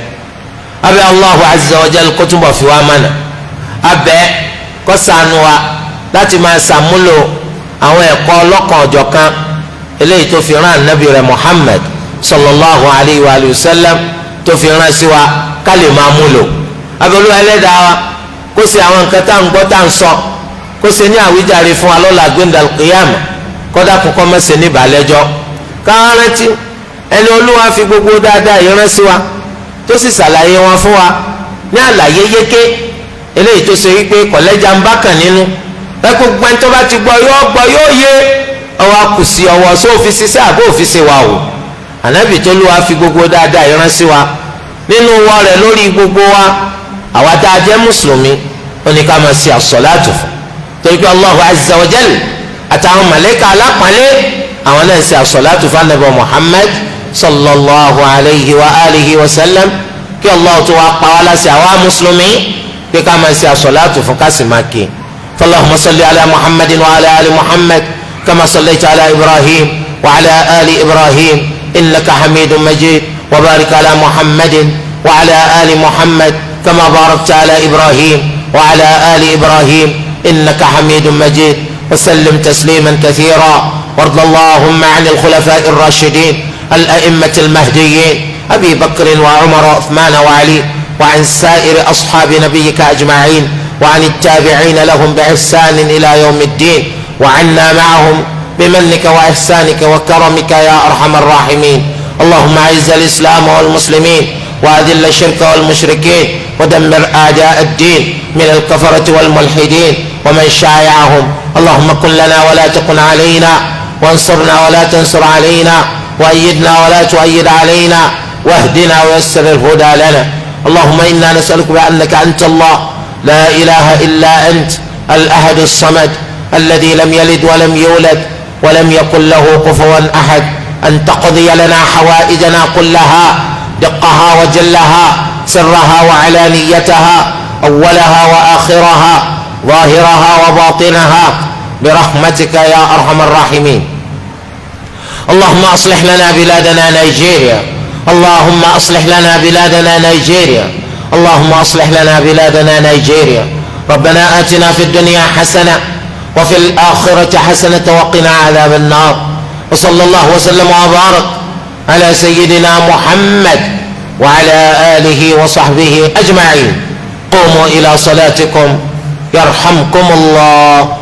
abẹ́ Allahu Azza wa Jalla kó túnbọ̀ fi wá mánà abẹ́ kó ṣàánú wa láti máa ṣàmúlò àwọn ẹ̀kọ́ ọlọ́kan ọ̀jọ̀kan eléyìí tó fi rán anabi rẹ̀ Muhammad sallallahu alayhi wa sallam tó fi rán sí wa ká lè máa múlò abẹ́lú ẹlẹ́dàá wa kó ṣe àwọn nǹkan tá à ń gbọ́ tá à ń sọ kó ṣe ní àwíjàre fún wa lọ́la gbẹ̀ndàl qiyama kọ́dà kọ́kọ́ mẹ́sẹ̀ ní ìbàlẹ́jọ́ káwọn rántí ẹni olúwa fi gbogbo dáadáa yìí rán sí wa tó sì ṣàlàyé wọn fún wa ní àlàyé yéké eléyìí tó ṣe wípé kọ̀lẹ́jà ń bá kàn nínú ẹ̀kọ́ gbẹ́ni tó bá ti gbọ́ yóò yé ọwọ́ àkùsí ọwọ́ sófìsì sí àbó òfìsì wa o ànábì tó lù wá fi gbogbo dáadáa yìí rán sí wa nínú wọ rẹ̀ lórí gbogbo wa àwa tá a jẹ́ mùsùlùmí ó ní ká máa ṣe àsọ̀láàtù fún torí pé Allahu Azza wa Jalla àtàwọn màlẹ́kà alápàlẹ́ àwọn náà ń ṣe àsọ̀láàtù fún ànábì Muhammad sallallahu alayhi wa alihi wa sallam kí Allah tó wá pa wá láṣẹ àwa mùsùlùmí pé ká máa ṣe àsọ̀láàtù fún ká sì máa kí fallahumma salli ala Muhammadin wa ala ali Muhammad kama sallaita ala Ibrahim wa ala ali Ibrahim innaka hamidun majid wa barik ala Muhammadin wa ala ali Muhammad kama barakta ala Ibrahim wa ala ali Ibrahim innaka hamidun majid wa sallim tasliman kathira warda Allahumma 'anil khulafa'ir rashidin الأئمة المهديين أبي بكر وعمر وعثمان وعلي وعن سائر أصحاب نبيك أجمعين وعن التابعين لهم بإحسان إلى يوم الدين وعنا معهم بمنك وإحسانك وكرمك يا أرحم الراحمين اللهم أعز الإسلام والمسلمين وأذل الشرك والمشركين ودمر أعداء الدين من الكفرة والملحدين ومن شايعهم اللهم كن لنا ولا تكن علينا وانصرنا ولا تنصر علينا وأيدنا ولا تؤيد علينا واهدنا ويسر الهدى لنا اللهم إنا نسألك بأنك أنت الله لا إله إلا أنت الأحد الصمد الذي لم يلد ولم يولد ولم يكن له كفوا أحد أن تقضي لنا حوائجنا كلها دقها وجلها سرها وعلانيتها أولها وآخرها ظاهرها وباطنها برحمتك يا أرحم الراحمين اللهم أصلح لنا بلادنا نيجيريا اللهم أصلح لنا بلادنا نيجيريا اللهم أصلح لنا بلادنا نيجيريا ربنا آتنا في الدنيا حسنة وفي الآخرة حسنة وقنا عذاب النار وصلى الله وسلم وبارك على سيدنا محمد وعلى آله وصحبه أجمعين قوموا إلى صلاتكم يرحمكم الله